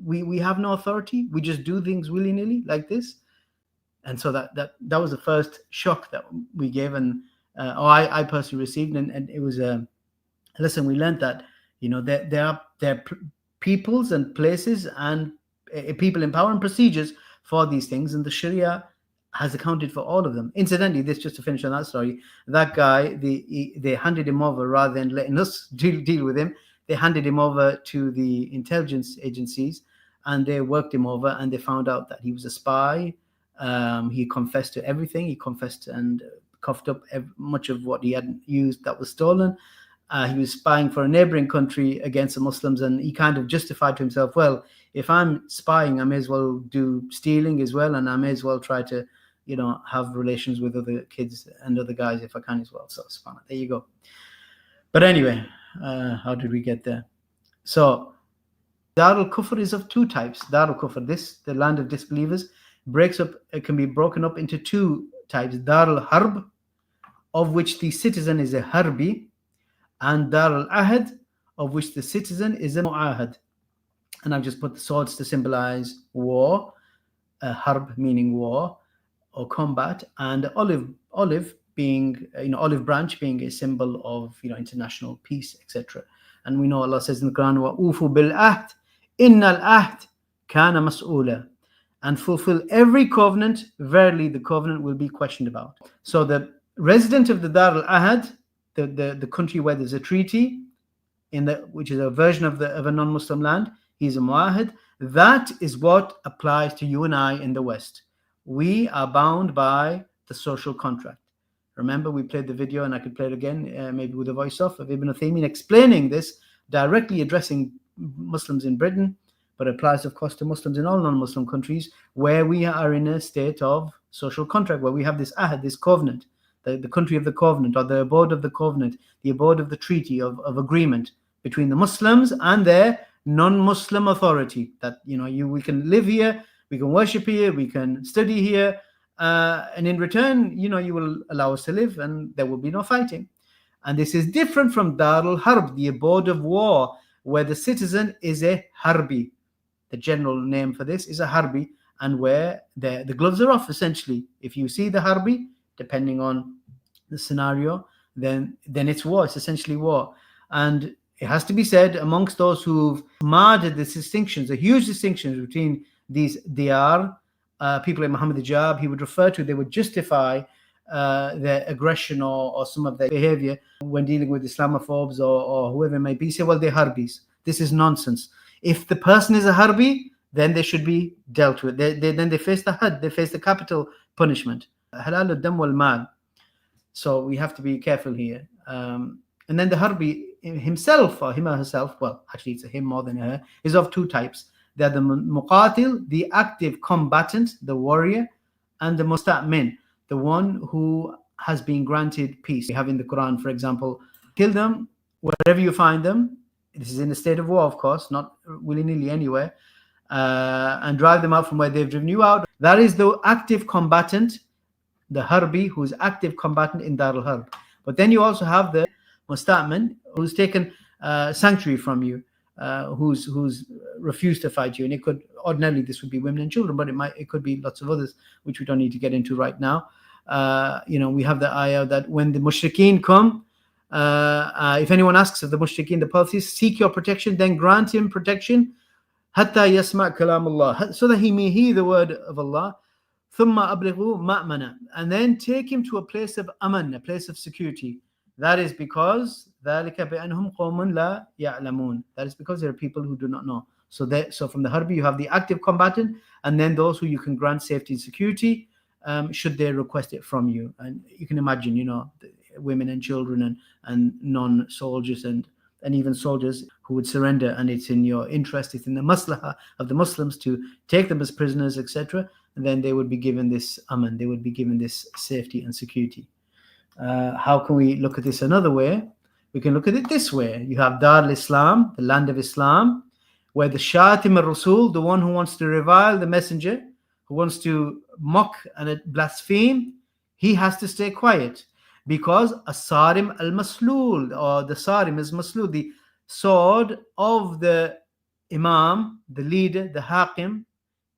Speaker 2: we have no authority. We just do things willy-nilly like this. And so that was the first shock that we gave, and I personally received, and it was a lesson we learned that there are peoples and places and people in power and procedures for these things, and the Sharia has accounted for all of them. Incidentally, this just to finish on that story, that guy, they handed him over rather than letting us deal with him. They handed him over to the intelligence agencies, and they worked him over, and they found out that he was a spy. He confessed to everything. He confessed and coughed up much of what he had used that was stolen. He was spying for a neighboring country against the Muslims, and he kind of justified to himself, well, if I'm spying, I may as well do stealing as well, and I may as well try to have relations with other kids and other guys if I can as well. So there you go. But anyway, how did we get there? So Dar al-Kufr is of two types. Dar al-Kufr, the land of disbelievers, it can be broken up into two types. Dar al-Harb, of which the citizen is a Harbi, and Dar al-Ahad, of which the citizen is a Mu'ahad. And I've just put the swords to symbolize war, Harb meaning war or combat, and olive being, olive branch being a symbol of, international peace, etc. And we know Allah says in the Quran, wa ufu bil ahd, innal ahd kana mas'ula, and fulfill every covenant, verily the covenant will be questioned about. So the resident of the Dar al-Ahad, the country where there's a treaty, which is a version of a non-Muslim land, he's a mu'ahid. That is what applies to you and I in the West. We are bound by the social contract, Remember, we played the video, and I could play it again, maybe with the voice off, of Ibn Uthaymeen explaining this, directly addressing Muslims in Britain, but applies, of course, to Muslims in all non-Muslim countries, where we are in a state of social contract, where we have this ahad, this covenant, the country of the covenant, or the abode of the covenant, the abode of the treaty of agreement between the Muslims and their non-Muslim authority. That, we can live here, we can worship here, we can study here, and in return, you will allow us to live, and there will be no fighting. And this is different from Darul Harb, the abode of war, where the citizen is a Harbi. The general name for this is a Harbi, and where the gloves are off, essentially. If you see the Harbi, depending on the scenario, then it's war. It's essentially war. And it has to be said, amongst those who've marred the distinctions, the huge distinctions between these diyar, people like Muhammad Hijab, he would refer to, they would justify their aggression or some of their behavior when dealing with Islamophobes or whoever it may be. Say, well, they're Harbis. This is nonsense. If the person is a Harbi, then they should be dealt with. Then they face the had, they face the capital punishment. Halal al-dam wal-mal. So we have to be careful here. And then the Harbi himself, or him or herself, well, actually it's a him more than a her, is of two types. They're the muqatil, the active combatant, the warrior, and the musta'min, the one who has been granted peace. We have in the Quran, for example, kill them wherever you find them. This is in a state of war, of course, not willy-nilly anywhere, and drive them out from where they've driven you out. That is the active combatant, the Harbi, who's active combatant in Darul Harb. But then you also have the musta'min, who's taken sanctuary from you, who's refused to fight you. And it could, ordinarily this would be women and children, but it could be lots of others, which we don't need to get into right now. We have the ayah that when the mushrikeen come, if anyone asks of the mushrikeen, the polytheists, seek your protection, then grant him protection, hatta yasma' kalam Allah, so that he may hear the word of Allah. Thumma ablighu ma'mana, and then take him to a place of aman, a place of security. That is because ذَلِكَ بِأَنْهُمْ قَوْمٌ لَا يَعْلَمُونَ. That is because there are people who do not know. So from the Harbi, you have the active combatant, and then those who you can grant safety and security, should they request it from you. And you can imagine, women and children and non-soldiers and even soldiers who would surrender, and it's in your interest, it's in the maslaha of the Muslims to take them as prisoners, etc. And then they would be given this aman, they would be given this safety and security. How can we look at this another way? We can look at it this way. You have Dar al-Islam, the land of Islam, where the Shatim al-Rasul, the one who wants to revile the messenger, who wants to mock and blaspheme, he has to stay quiet, because as-Sarim al-Maslul, or the Sarim is Maslul, the sword of the Imam, the leader, the Hakim,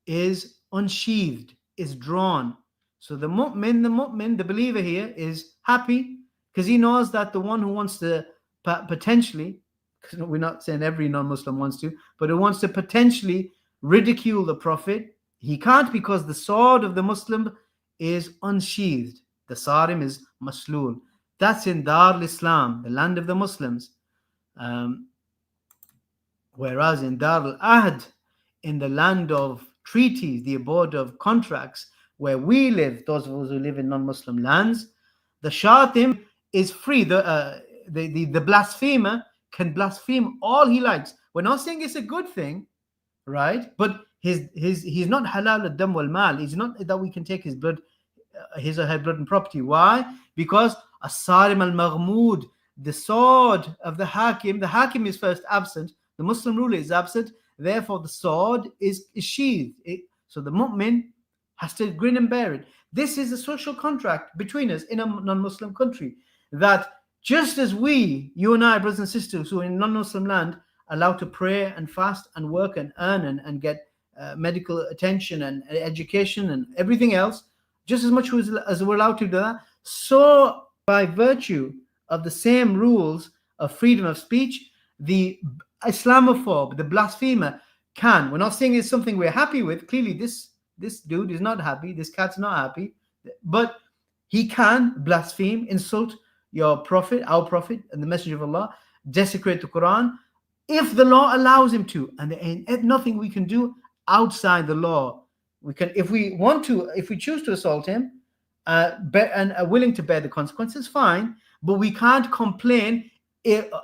Speaker 2: is unsheathed, is drawn. So the mu'min, the believer here, is happy because he knows that the one who wants to potentially, because we're not saying every non-Muslim wants to, but who wants to potentially ridicule the Prophet, he can't, because the sword of the Muslim is unsheathed. The Sarim is Maslul. That's in Dar al-Islam, the land of the Muslims. Whereas in Dar al-Ahd, in the land of treaties, the abode of contracts, where we live, those of us who live in non-Muslim lands, the Shatim is free. The blasphemer can blaspheme all he likes. We're not saying it's a good thing, right? But he's not halal ad-dam wal mal. It's not that we can take his blood, his or her blood and property. Why? Because as-Sarim al-Maghmud, the sword of the Hakim is first absent. The Muslim ruler is absent. Therefore, the sword is sheathed. So the mu'min has to grin and bear it. This is a social contract between us in a non-Muslim country, that just as you and I, brothers and sisters who are in non-Muslim land, allowed to pray and fast and work and earn and get medical attention and education and everything else, just as much as we're allowed to do that, so by virtue of the same rules of freedom of speech, the Islamophobe, the blasphemer, can. We're not saying it's something we're happy with. Clearly, this dude is not happy. This cat's not happy. But he can blaspheme, insult your prophet, our prophet, and the messenger of Allah, desecrate the Quran, if the law allows him to. And there ain't nothing we can do outside the law. We can, if we want to, if we choose to assault him, and are willing to bear the consequences, fine. But we can't complain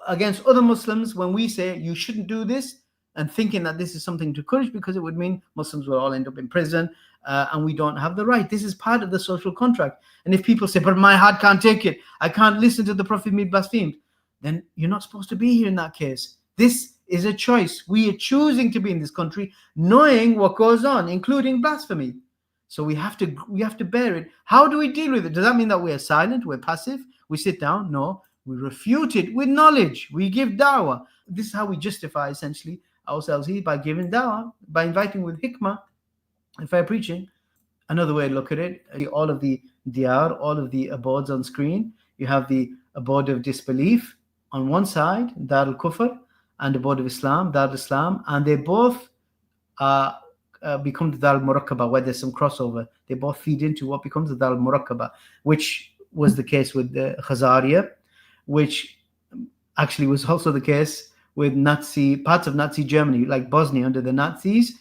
Speaker 2: against other Muslims when we say you shouldn't do this, and thinking that this is something to encourage, because it would mean Muslims will all end up in prison, and we don't have the right. This is part of the social contract. And if people say, but my heart can't take it, I can't listen to the Prophet be blasphemed, then you're not supposed to be here in that case. This is a choice. We are choosing to be in this country, knowing what goes on, including blasphemy. So we have to bear it. How do we deal with it? Does that mean that we're silent, we're passive, we sit down? No, we refute it with knowledge. We give da'wah. This is how we justify essentially ourselves here, by giving da'wah, by inviting with hikmah and fair preaching. Another way to look at it, all of the diyar, all of the abodes on screen. You have the abode of disbelief on one side, Dar al-Kufr, and abode of Islam, Dar al-Islam, and they both become the Dar al-Murakkaba, where there's some crossover. They both feed into what becomes the Dar al-Murakkaba, which was the case with the Khazar, which actually was also the case with parts of Nazi Germany, like Bosnia under the Nazis.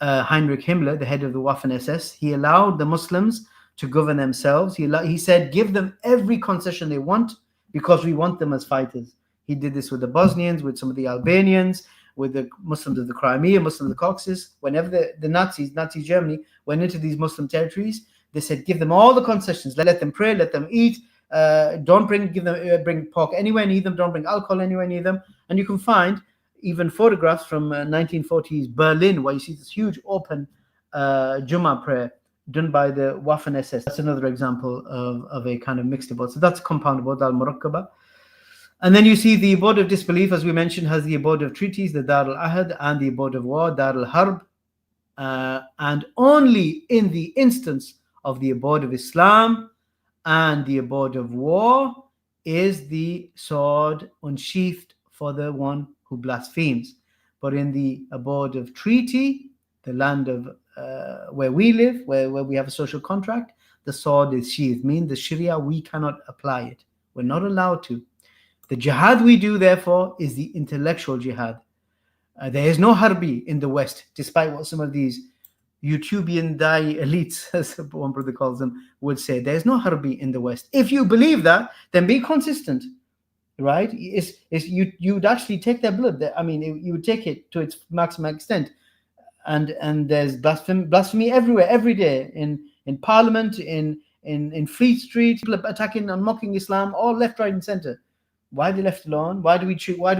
Speaker 2: Heinrich Himmler, the head of the Waffen-SS, he allowed the Muslims to govern themselves. He said, give them every concession they want, because we want them as fighters. He did this with the Bosnians, with some of the Albanians, with the Muslims of the Crimea, Muslims of the Caucasus. Whenever the Nazi Germany went into these Muslim territories, they said, give them all the concessions. Let them pray, let them eat. Don't bring pork anywhere near them. Don't bring alcohol anywhere near them. And you can find even photographs from 1940s Berlin, where you see this huge open Jummah prayer done by the Waffen-SS. That's another example of a kind of mixed abode. So that's compound abode, al-Murakkaba. And then you see the abode of disbelief, as we mentioned, has the abode of treaties, the Dar al-Ahad, and the abode of war, Dar al-Harb. And only in the instance of the abode of Islam and the abode of war is the sword unsheathed for the one who blasphemes. But in the abode of treaty, the land of where we live, where we have a social contract, the sword is sheathed, meaning the Sharia, we cannot apply it. We're not allowed to. The jihad we do, therefore, is the intellectual jihad. There is no harbi in the West, despite what some of these YouTubian Dai elites, as one brother calls them, would say. There is no harbi in the West. If you believe that, then be consistent, right? You would actually take their blood. I mean, you would take it to its maximum extent. And there's blasphemy everywhere, every day, in Parliament, in Fleet Street, people attacking and mocking Islam, all left, right, and center. Why are they left alone? Why do we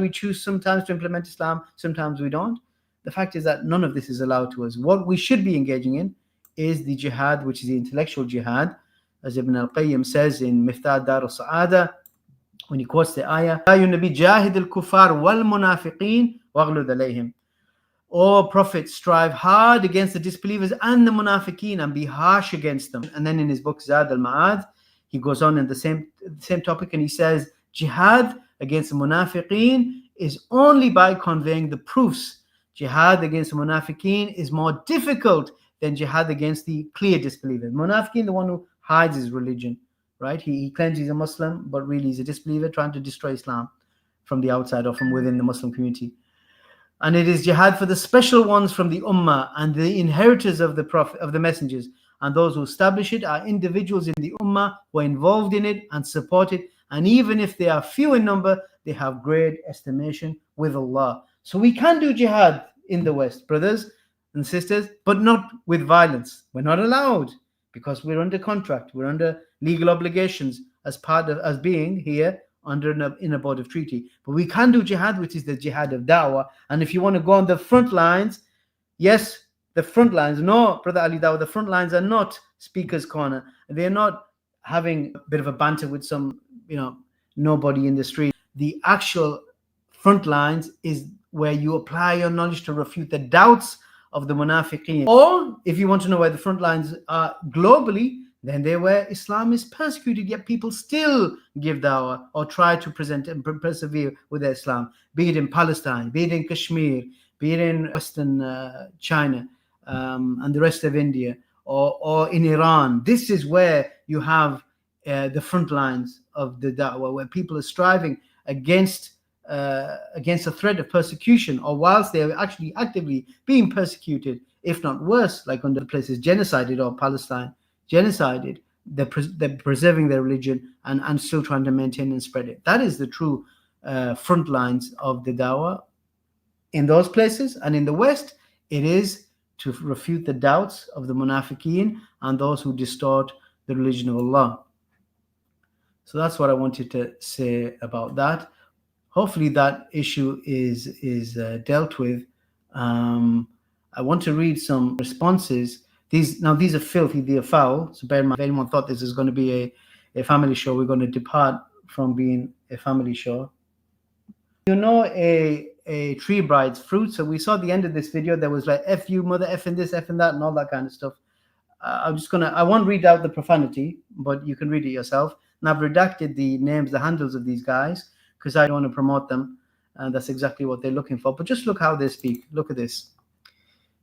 Speaker 2: choose sometimes to implement Islam, sometimes we don't? The fact is that none of this is allowed to us. What we should be engaging in is the jihad, which is the intellectual jihad, as Ibn al-Qayyim says in Miftah Dar al-Sa'ada, when he quotes the ayah, Ya Nabi jahid al-kufar wal-munafiqeen waghlud alayhim. O Prophet, strive hard against the disbelievers and the munafiqeen and be harsh against them. And then in his book Zad al-Ma'ad, he goes on in the same topic and he says, jihad against the munafiqeen is only by conveying the proofs. Jihad against the munafiqeen is more difficult than jihad against the clear disbeliever. Munafiqeen, the one who hides his religion, right? He claims he's a Muslim, but really he's a disbeliever trying to destroy Islam from the outside or from within the Muslim community. And it is jihad for the special ones from the ummah and the inheritors of the prophet, of the messengers, and those who establish it are individuals in the ummah who are involved in it and support it. And even if they are few in number, they have great estimation with Allah. So we can do jihad in the West, brothers and sisters, but not with violence. We're not allowed because we're under contract. We're under legal obligations as being here in a board of treaty. But we can do jihad, which is the jihad of da'wah. And if you want to go on the front lines, yes, the front lines. No, Brother Ali Dawah, the front lines are not speaker's corner. They're not having a bit of a banter with some, nobody in the street. The actual front lines is where you apply your knowledge to refute the doubts of the munafiqeen. Or if you want to know where the front lines are globally, then they're where Islam is persecuted, yet people still give da'wah or try to present and persevere with their Islam, be it in Palestine, be it in Kashmir, be it in Western China and the rest of India, or in Iran. This is where you have the front lines of the da'wah, where people are striving against a threat of persecution, or whilst they are actually actively being persecuted, if not worse, like under places genocided or Palestine genocided, they're preserving their religion and still trying to maintain and spread it. That is the true front lines of the dawah in those places. And in the West, it is to refute the doubts of the munafiqeen and those who distort the religion of Allah. So that's what I wanted to say about that. Hopefully that issue is dealt with. I want to read some responses. These are filthy, they are foul. So bear in mind, if anyone thought this is going to be a family show, we're going to depart from being a family show. You know, a tree bride's fruit. So we saw at the end of this video, there was like F you, mother, F in this, F in that, and all that kind of stuff. I won't read out the profanity, but you can read it yourself. And I've redacted the names, the handles of these guys, because I don't want to promote them. And that's exactly what they're looking for. But just look how they speak. Look at this.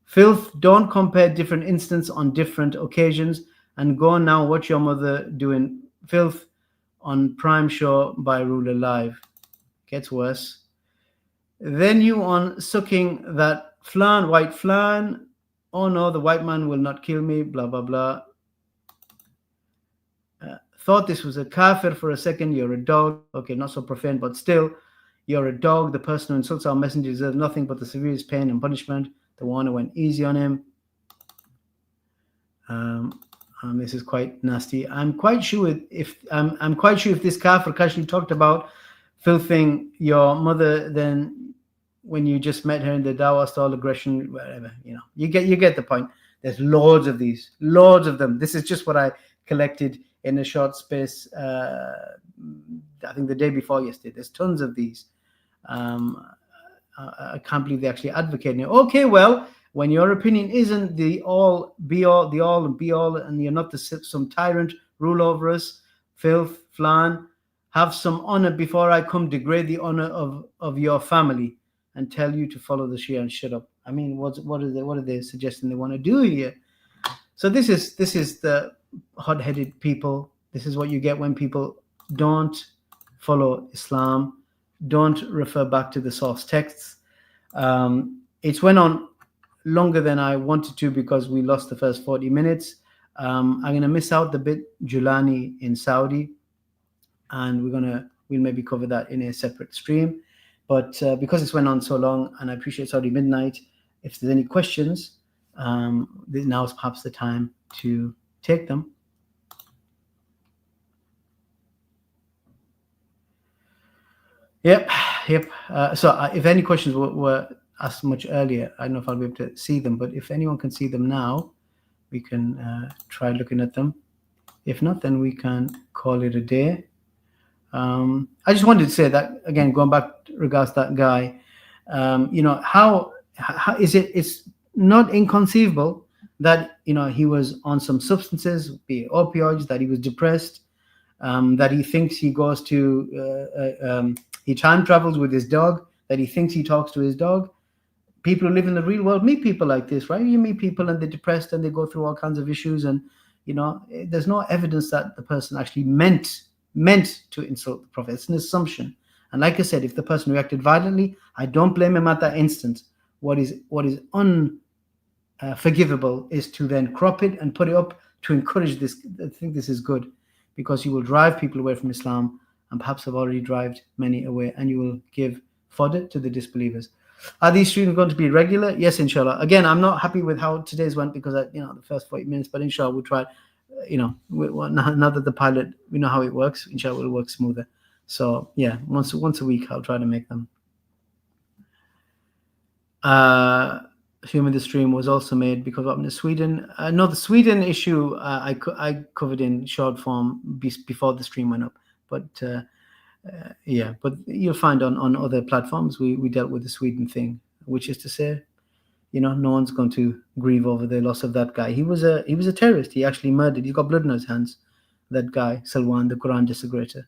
Speaker 2: Filth, don't compare different instances on different occasions. And go now watch your mother doing filth on Prime Show by Ruler Live. Gets worse. Then you on sucking that flan, white flan. Oh no, the white man will not kill me, blah, blah, blah. Thought this was a kafir for a second. You're a dog. Okay, not so profane, but still, you're a dog. The person who insults our messenger deserves nothing but the severest pain and punishment. The one who went easy on him. And this is quite nasty. I'm quite sure if this kafir actually talked about filthing your mother, then when you just met her in the dawah style aggression, whatever, you get the point. There's loads of these, loads of them. This is just what I collected in a short space. I think the day before yesterday. There's tons of these. I can't believe they actually advocating it. Okay, well, when your opinion isn't the all be all, the all and be all, and you're not some tyrant rule over us, filth, flan, have some honor before I come degrade the honor of your family and tell you to follow the Shia and shut up. I mean, what are they suggesting they want to do here? So this is the hot-headed people. This is what you get when people don't follow Islam, don't refer back to the source texts. It's went on longer than I wanted to because we lost the first 40 minutes. I'm going to miss out the bit Julani in Saudi, and we'll maybe cover that in a separate stream. But because it's went on so long, and I appreciate Saudi midnight, if there's any questions, now is perhaps the time to take them. Yep. So if any questions were asked much earlier, I don't know if I'll be able to see them, but if anyone can see them now, we can try looking at them. If not, then we can call it a day. I just wanted to say that, again, going back regards to that guy, how is it? It's not inconceivable that, he was on some substances, be it opioids, that he was depressed, that he thinks he goes to, he time travels with his dog, that he thinks he talks to his dog. People who live in the real world meet people like this, right? You meet people and they're depressed and they go through all kinds of issues, and, there's no evidence that the person actually meant to insult the Prophet. It's an assumption. And like I said, if the person reacted violently, I don't blame him at that instant. What is unforgivable is to then crop it and put it up to encourage this. I think this is good, because you will drive people away from Islam, and perhaps have already driven many away, and you will give fodder to the disbelievers. Are these streams going to be regular? Yes, inshallah. Again, I'm not happy with how today's went because the first 40 minutes, but inshallah we'll try. Now that the pilot, we know how it works, inshallah it'll work smoother. So yeah, once a week I'll try to make them. Human the stream was also made because I'm in Sweden. No, the Sweden issue I covered in short form before the stream went up. But but you'll find on other platforms we dealt with the Sweden thing, which is to say, no one's going to grieve over the loss of that guy. He was a terrorist. He actually murdered. He's got blood on his hands. That guy, Salwan, the Quran desecrator.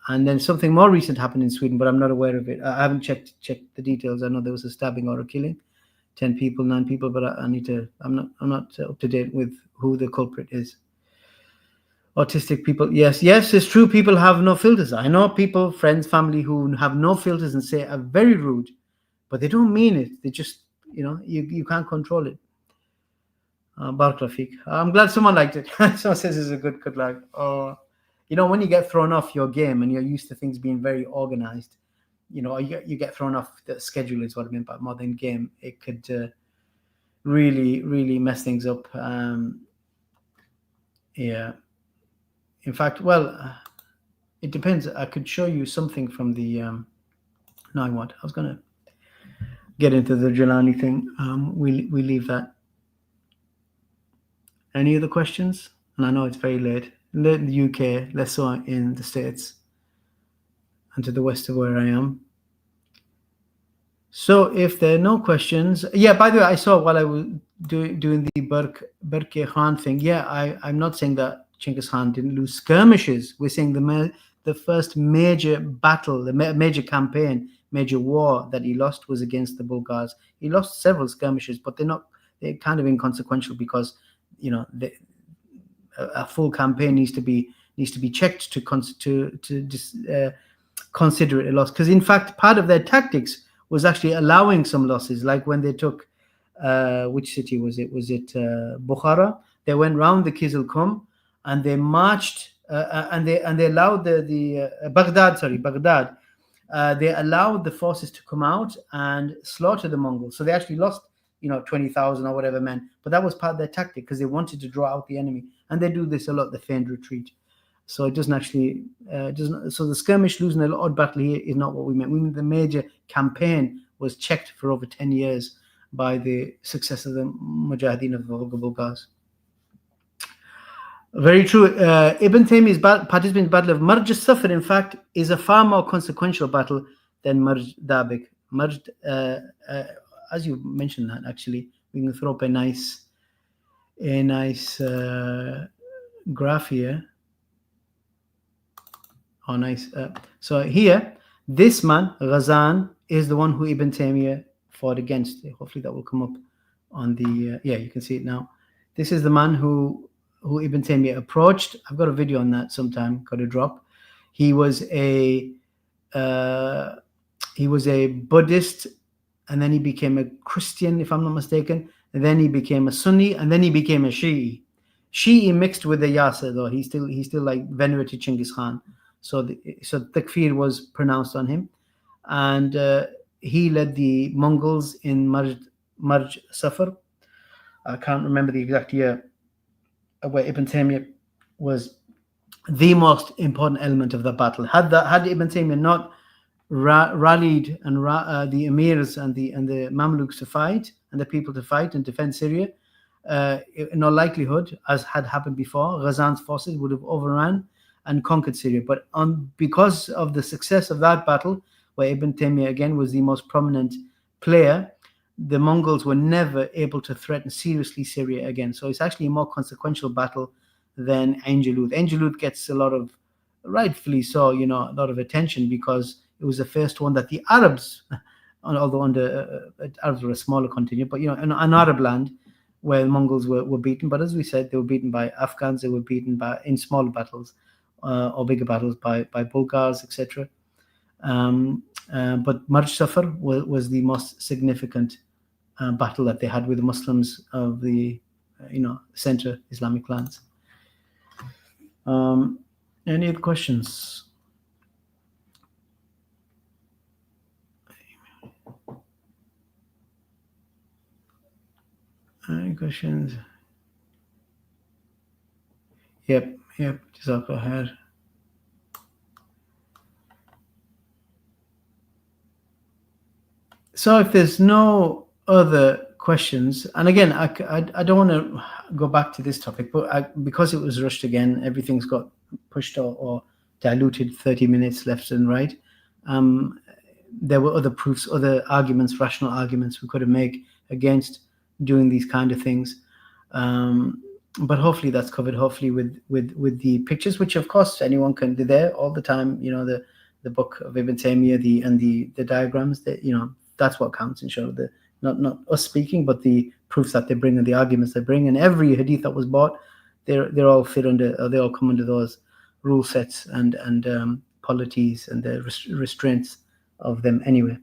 Speaker 2: And then something more recent happened in Sweden, but I'm not aware of it. I haven't checked the details. I know there was a stabbing or a killing, 9 people, but I need to. I'm not up to date with who the culprit is. Autistic people, yes, it's true. People have no filters. I know people, friends, family who have no filters and say are very rude, but they don't mean it. They just, you can't control it. Barak Rafiq. I'm glad someone liked it. Someone says it's a good like. You know, when you get thrown off your game and you're used to things being very organized, you know, you get thrown off the schedule is what I mean by modern game. It could really mess things up. Yeah. In fact, well, it depends. I could show you something from the. No, what? I was gonna get into the Jelani thing. We leave that. Any other questions? And I know it's very late. Late in the UK, less so in the States, and to the west of where I am. So if there are no questions, yeah. By the way, I saw while I was doing the Berke Khan thing. Yeah, I'm not saying that Genghis Khan didn't lose skirmishes. We're saying the first major battle, the major campaign, major war that he lost was against the Bulgars. He lost several skirmishes, but they're kind of inconsequential because, you know, a full campaign needs to be checked to consider it a loss. Because in fact, part of their tactics was actually allowing some losses, like when they took which city was it? Was it Bukhara? They went round the Kizil Kum and they marched and they allowed the Baghdad. They allowed the forces to come out and slaughter the Mongols. So they actually lost, 20,000 or whatever men. But that was part of their tactic because they wanted to draw out the enemy. And they do this a lot, the feigned retreat. So it doesn't actually, so the skirmish, losing an odd battle here is not what we meant. We mean the major campaign was checked for over 10 years by the success of the Mujahideen of the Bulgars. Very true. Ibn Taymiyyah's participation in the Battle of Marj al-Safar, in fact, is a far more consequential battle than Marj Dabik. Marj, as you mentioned that, actually, we can throw up a nice graph here. Oh, nice. So here, this man, Ghazan, is the one who Ibn Taymiyyah fought against. Hopefully that will come up on the, yeah, you can see it now. This is the man who Ibn Taymiyyah approached. I've got a video on that sometime, got to drop. He was a Buddhist, and then he became a Christian, if I'm not mistaken, and then he became a Sunni, and then he became a Shi'i. Shi'i mixed with the Yasir, though. He still like venerated Genghis Khan. So takfir was pronounced on him, and he led the Mongols in Marj Safar. I can't remember the exact year, where Ibn Taymiyyah was the most important element of the battle. Had Ibn Taymiyyah not rallied and the emirs and the Mamluks to fight and the people to fight and defend Syria, in all likelihood, as had happened before, Ghazan's forces would have overrun and conquered Syria. But because of the success of that battle, where Ibn Taymiyyah again was the most prominent player, the Mongols were never able to threaten seriously Syria again. So it's actually a more consequential battle than Ain Jalut. Ain Jalut gets a lot of, rightfully so, a lot of attention because it was the first one that the Arabs, although Arabs were a smaller contingent, but an Arab land where the Mongols were beaten. But as we said, they were beaten by Afghans, they were beaten in smaller battles or bigger battles by Bulgars, etc. But Marj Safar was the most significant battle that they had with the Muslims of the Central Islamic lands. Any other questions? Any questions? Yep. Jazakallah khair. So if there's no other questions, and again, I don't want to go back to this topic, but because it was rushed again, everything's got pushed or diluted 30 minutes left and right. There were other proofs, other arguments, rational arguments we could have made against doing these kind of things. But hopefully that's covered, hopefully with the pictures, which of course anyone can do there all the time, the book of Ibn Taymiyyah, and the diagrams, that that's what counts, inshallah. Not us speaking, but the proofs that they bring and the arguments they bring, and every hadith that was bought, they're all fit under, or they all come under those rule sets and polities and the restraints of them anyway.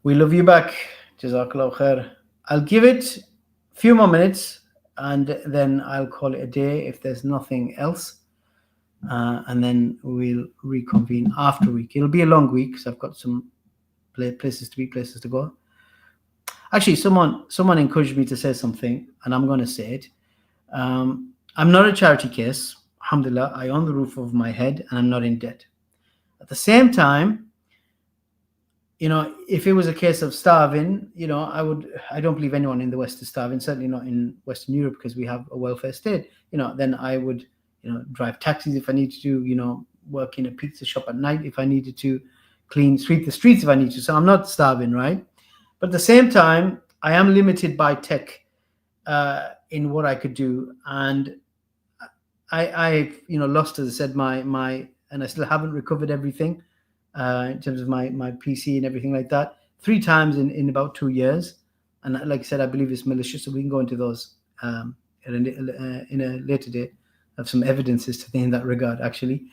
Speaker 2: We love you back, Jazakallah khair. I'll give it a few more minutes and then I'll call it a day if there's nothing else. And then we'll reconvene after a week. It'll be a long week because I've got some places to be, places to go. Actually, someone encouraged me to say something, and I'm going to say it. I'm not a charity case. Alhamdulillah, I own the roof over my head, and I'm not in debt. At the same time, if it was a case of starving, I don't believe anyone in the West is starving, certainly not in Western Europe because we have a welfare state. Then I would, drive taxis if I needed to, work in a pizza shop at night if I needed to, sweep the streets if I need to. So I'm not starving, right? But at the same time, I am limited by tech in what I could do. And I've, lost, as I said, and I still haven't recovered everything in terms of my PC and everything like that 3 times in about 2 years. And like I said, I believe it's malicious. So we can go into those in a later date. I have some evidences in that regard, actually.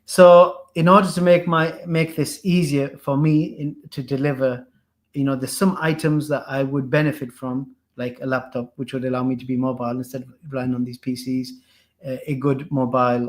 Speaker 2: So in order to make this easier for me to deliver, there's some items that I would benefit from, like a laptop, which would allow me to be mobile instead of relying on these PCs, a good mobile,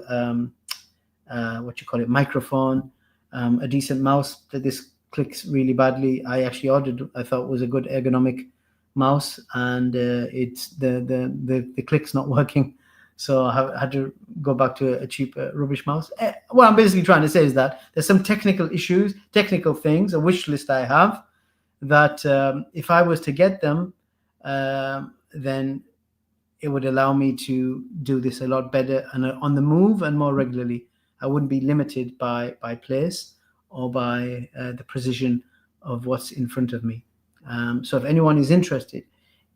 Speaker 2: microphone, a decent mouse. That this clicks really badly. I actually ordered, I thought was a good ergonomic mouse, and it's the click's not working. So I had to go back to a cheap rubbish mouse. What I'm basically trying to say is that there's some technical issues, technical things, a wish list I have that if I was to get them, then it would allow me to do this a lot better and on the move and more regularly. I wouldn't be limited by place or by the precision of what's in front of me. So if anyone is interested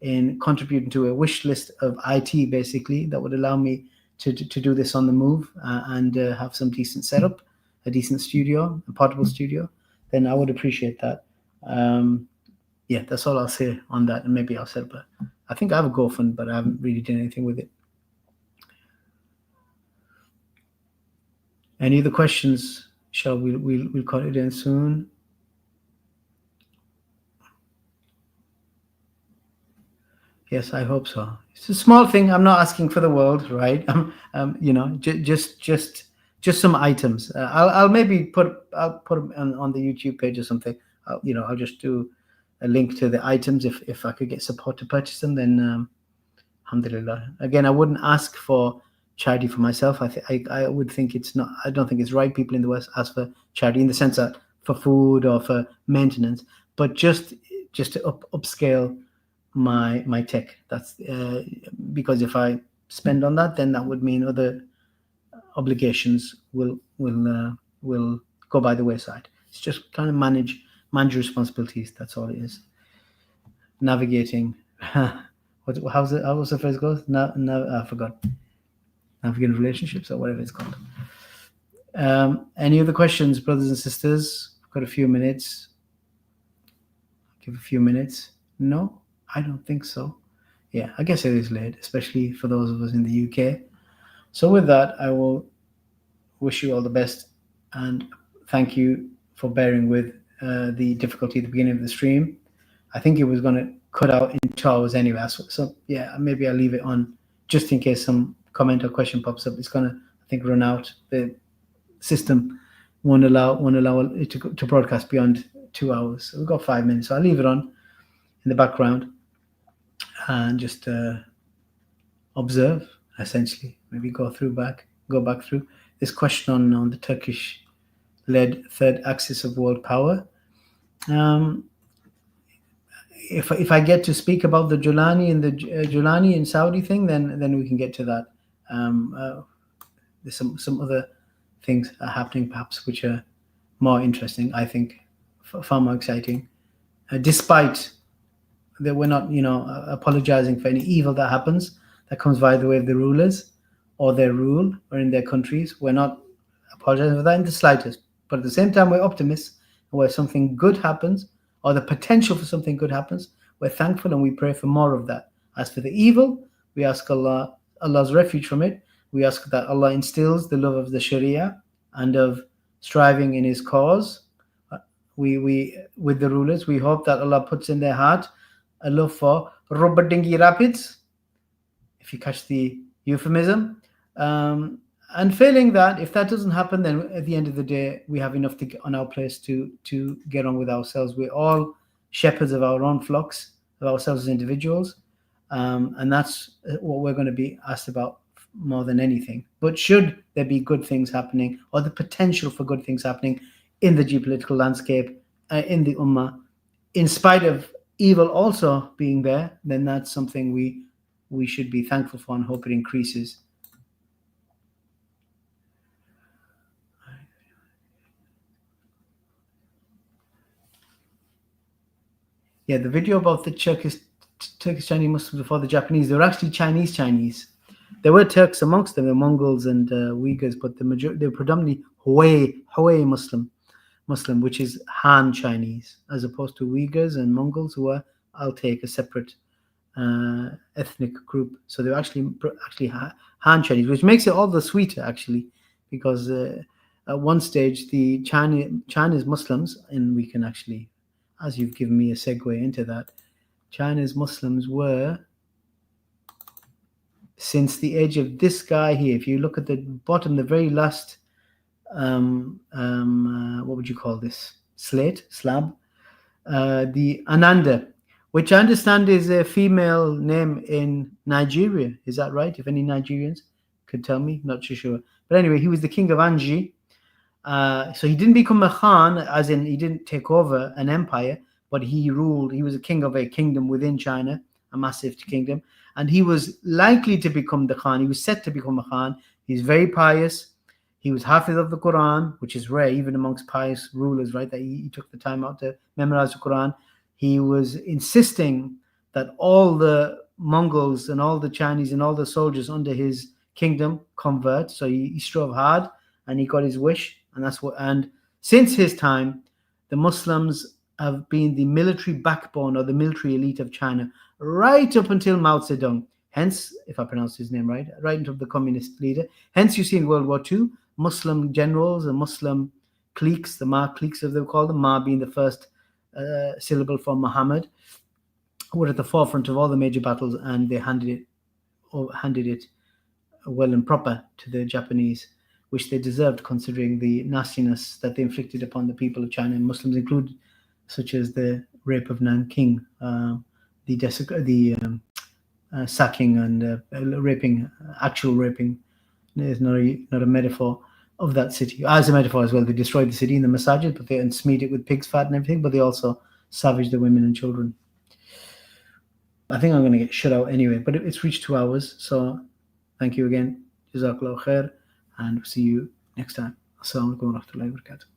Speaker 2: in contributing to a wish list of IT, basically, that would allow me to do this on the move and have some decent setup, a decent studio, a portable studio, then I would appreciate that. Yeah, that's all I'll say on that, and maybe I'll set up I think I have a GoFund, but I haven't really done anything with it. Any other questions? We'll call it in soon. Yes, I hope so. It's a small thing. I'm not asking for the world, right? Just some items. I'll maybe put them on the YouTube page or something. I'll just do a link to the items if I could get support to purchase them. Then, alhamdulillah. Again, I wouldn't ask for charity for myself. I would think it's not. I don't think it's right. People in the West ask for charity in the sense that for food or for maintenance, but just to upscale my tech. That's because if I spend on that, then that would mean other obligations will go by the wayside. It's just kind of manage responsibilities. That's all it is. Navigating. How's the phrase goes? I forgot. Navigating relationships or whatever it's called. Any other questions, brothers and sisters? I've got a few minutes. Give a few minutes. No, I don't think so. Yeah, I guess it is late, especially for those of us in the UK. So with that, I will wish you all the best and thank you for bearing with the difficulty at the beginning of the stream. I think it was going to cut out in 2 hours anyway. So yeah, maybe I'll leave it on just in case some comment or question pops up. It's going to, I think, run out. The system won't allow it to broadcast beyond 2 hours. So we've got 5 minutes. So I'll leave it on in the background and just observe, essentially. Maybe go back through this question on the Turkish-led third axis of world power. If I get to speak about the Julani and the Julani and Saudi thing, then we can get to that. There's some other things are happening, perhaps, which are more interesting. I think far more exciting, despite that we're not, apologizing for any evil that happens that comes via the way of the rulers or their rule or in their countries. We're not apologizing for that in the slightest. But at the same time, we're optimists. Where something good happens, or the potential for something good happens, we're thankful and we pray for more of that. As for the evil, we ask Allah's refuge from it. We ask that Allah instills the love of the Sharia and of striving in His cause we with the rulers. We hope that Allah puts in their heart a love for rubber dinghy rapids, if you catch the euphemism. And failing that, if that doesn't happen, then at the end of the day, we have enough on our place to get on with ourselves. We're all shepherds of our own flocks, of ourselves as individuals, and that's what we're going to be asked about more than anything. But should there be good things happening, or the potential for good things happening in the geopolitical landscape, in the Ummah, in spite of evil also being there, then that's something we should be thankful for and hope it increases. Yeah, the video about the Turkish Chinese Muslims before the Japanese, they were actually Chinese. There were Turks amongst them, the Mongols and Uyghurs, but they were predominantly Hui Muslim, which is Han Chinese, as opposed to Uyghurs and Mongols, who are, I'll take, a separate ethnic group. So they're actually Han Chinese, which makes it all the sweeter, actually, because at one stage the Chinese Muslims, and we can actually, as you've given me a segue into that, China's Muslims were, since the age of this guy here, if you look at the bottom, the very last, what would you call this? Slab? The Ananda, which I understand is a female name in Nigeria. Is that right? If any Nigerians could tell me, not too sure. But anyway, he was the king of Anji. So he didn't become a Khan, as in he didn't take over an empire, but he ruled. He was a king of a kingdom within China, a massive kingdom, and he was likely to become the Khan. He was set to become a Khan. He's very pious. He was Hafiz of the Quran, which is rare even amongst pious rulers, right? That he took the time out to memorize the Quran. He was insisting that all the Mongols and all the Chinese and all the soldiers under his kingdom convert. So he strove hard and he got his wish. And since his time, the Muslims have been the military backbone or the military elite of China right up until Mao Zedong. Hence, if I pronounce his name right until the communist leader. Hence, you see in World War II, Muslim generals and Muslim cliques, the Ma cliques, as they call them, Ma being the first syllable for Muhammad, were at the forefront of all the major battles, and they handed it well and proper to the Japanese, which they deserved considering the nastiness that they inflicted upon the people of China, and Muslims included, such as the rape of Nanking, the sacking and raping, actual raping. Is not a metaphor of that city. As a metaphor as well, they destroyed the city in the masajid, but and smeared it with pig's fat and everything, but they also savaged the women and children. I think I'm going to get shut out anyway, but it's reached 2 hours, so thank you again. Jazakallah khair, and see you next time. Assalamu alaikum wa rahmatullahi wa barakatuh.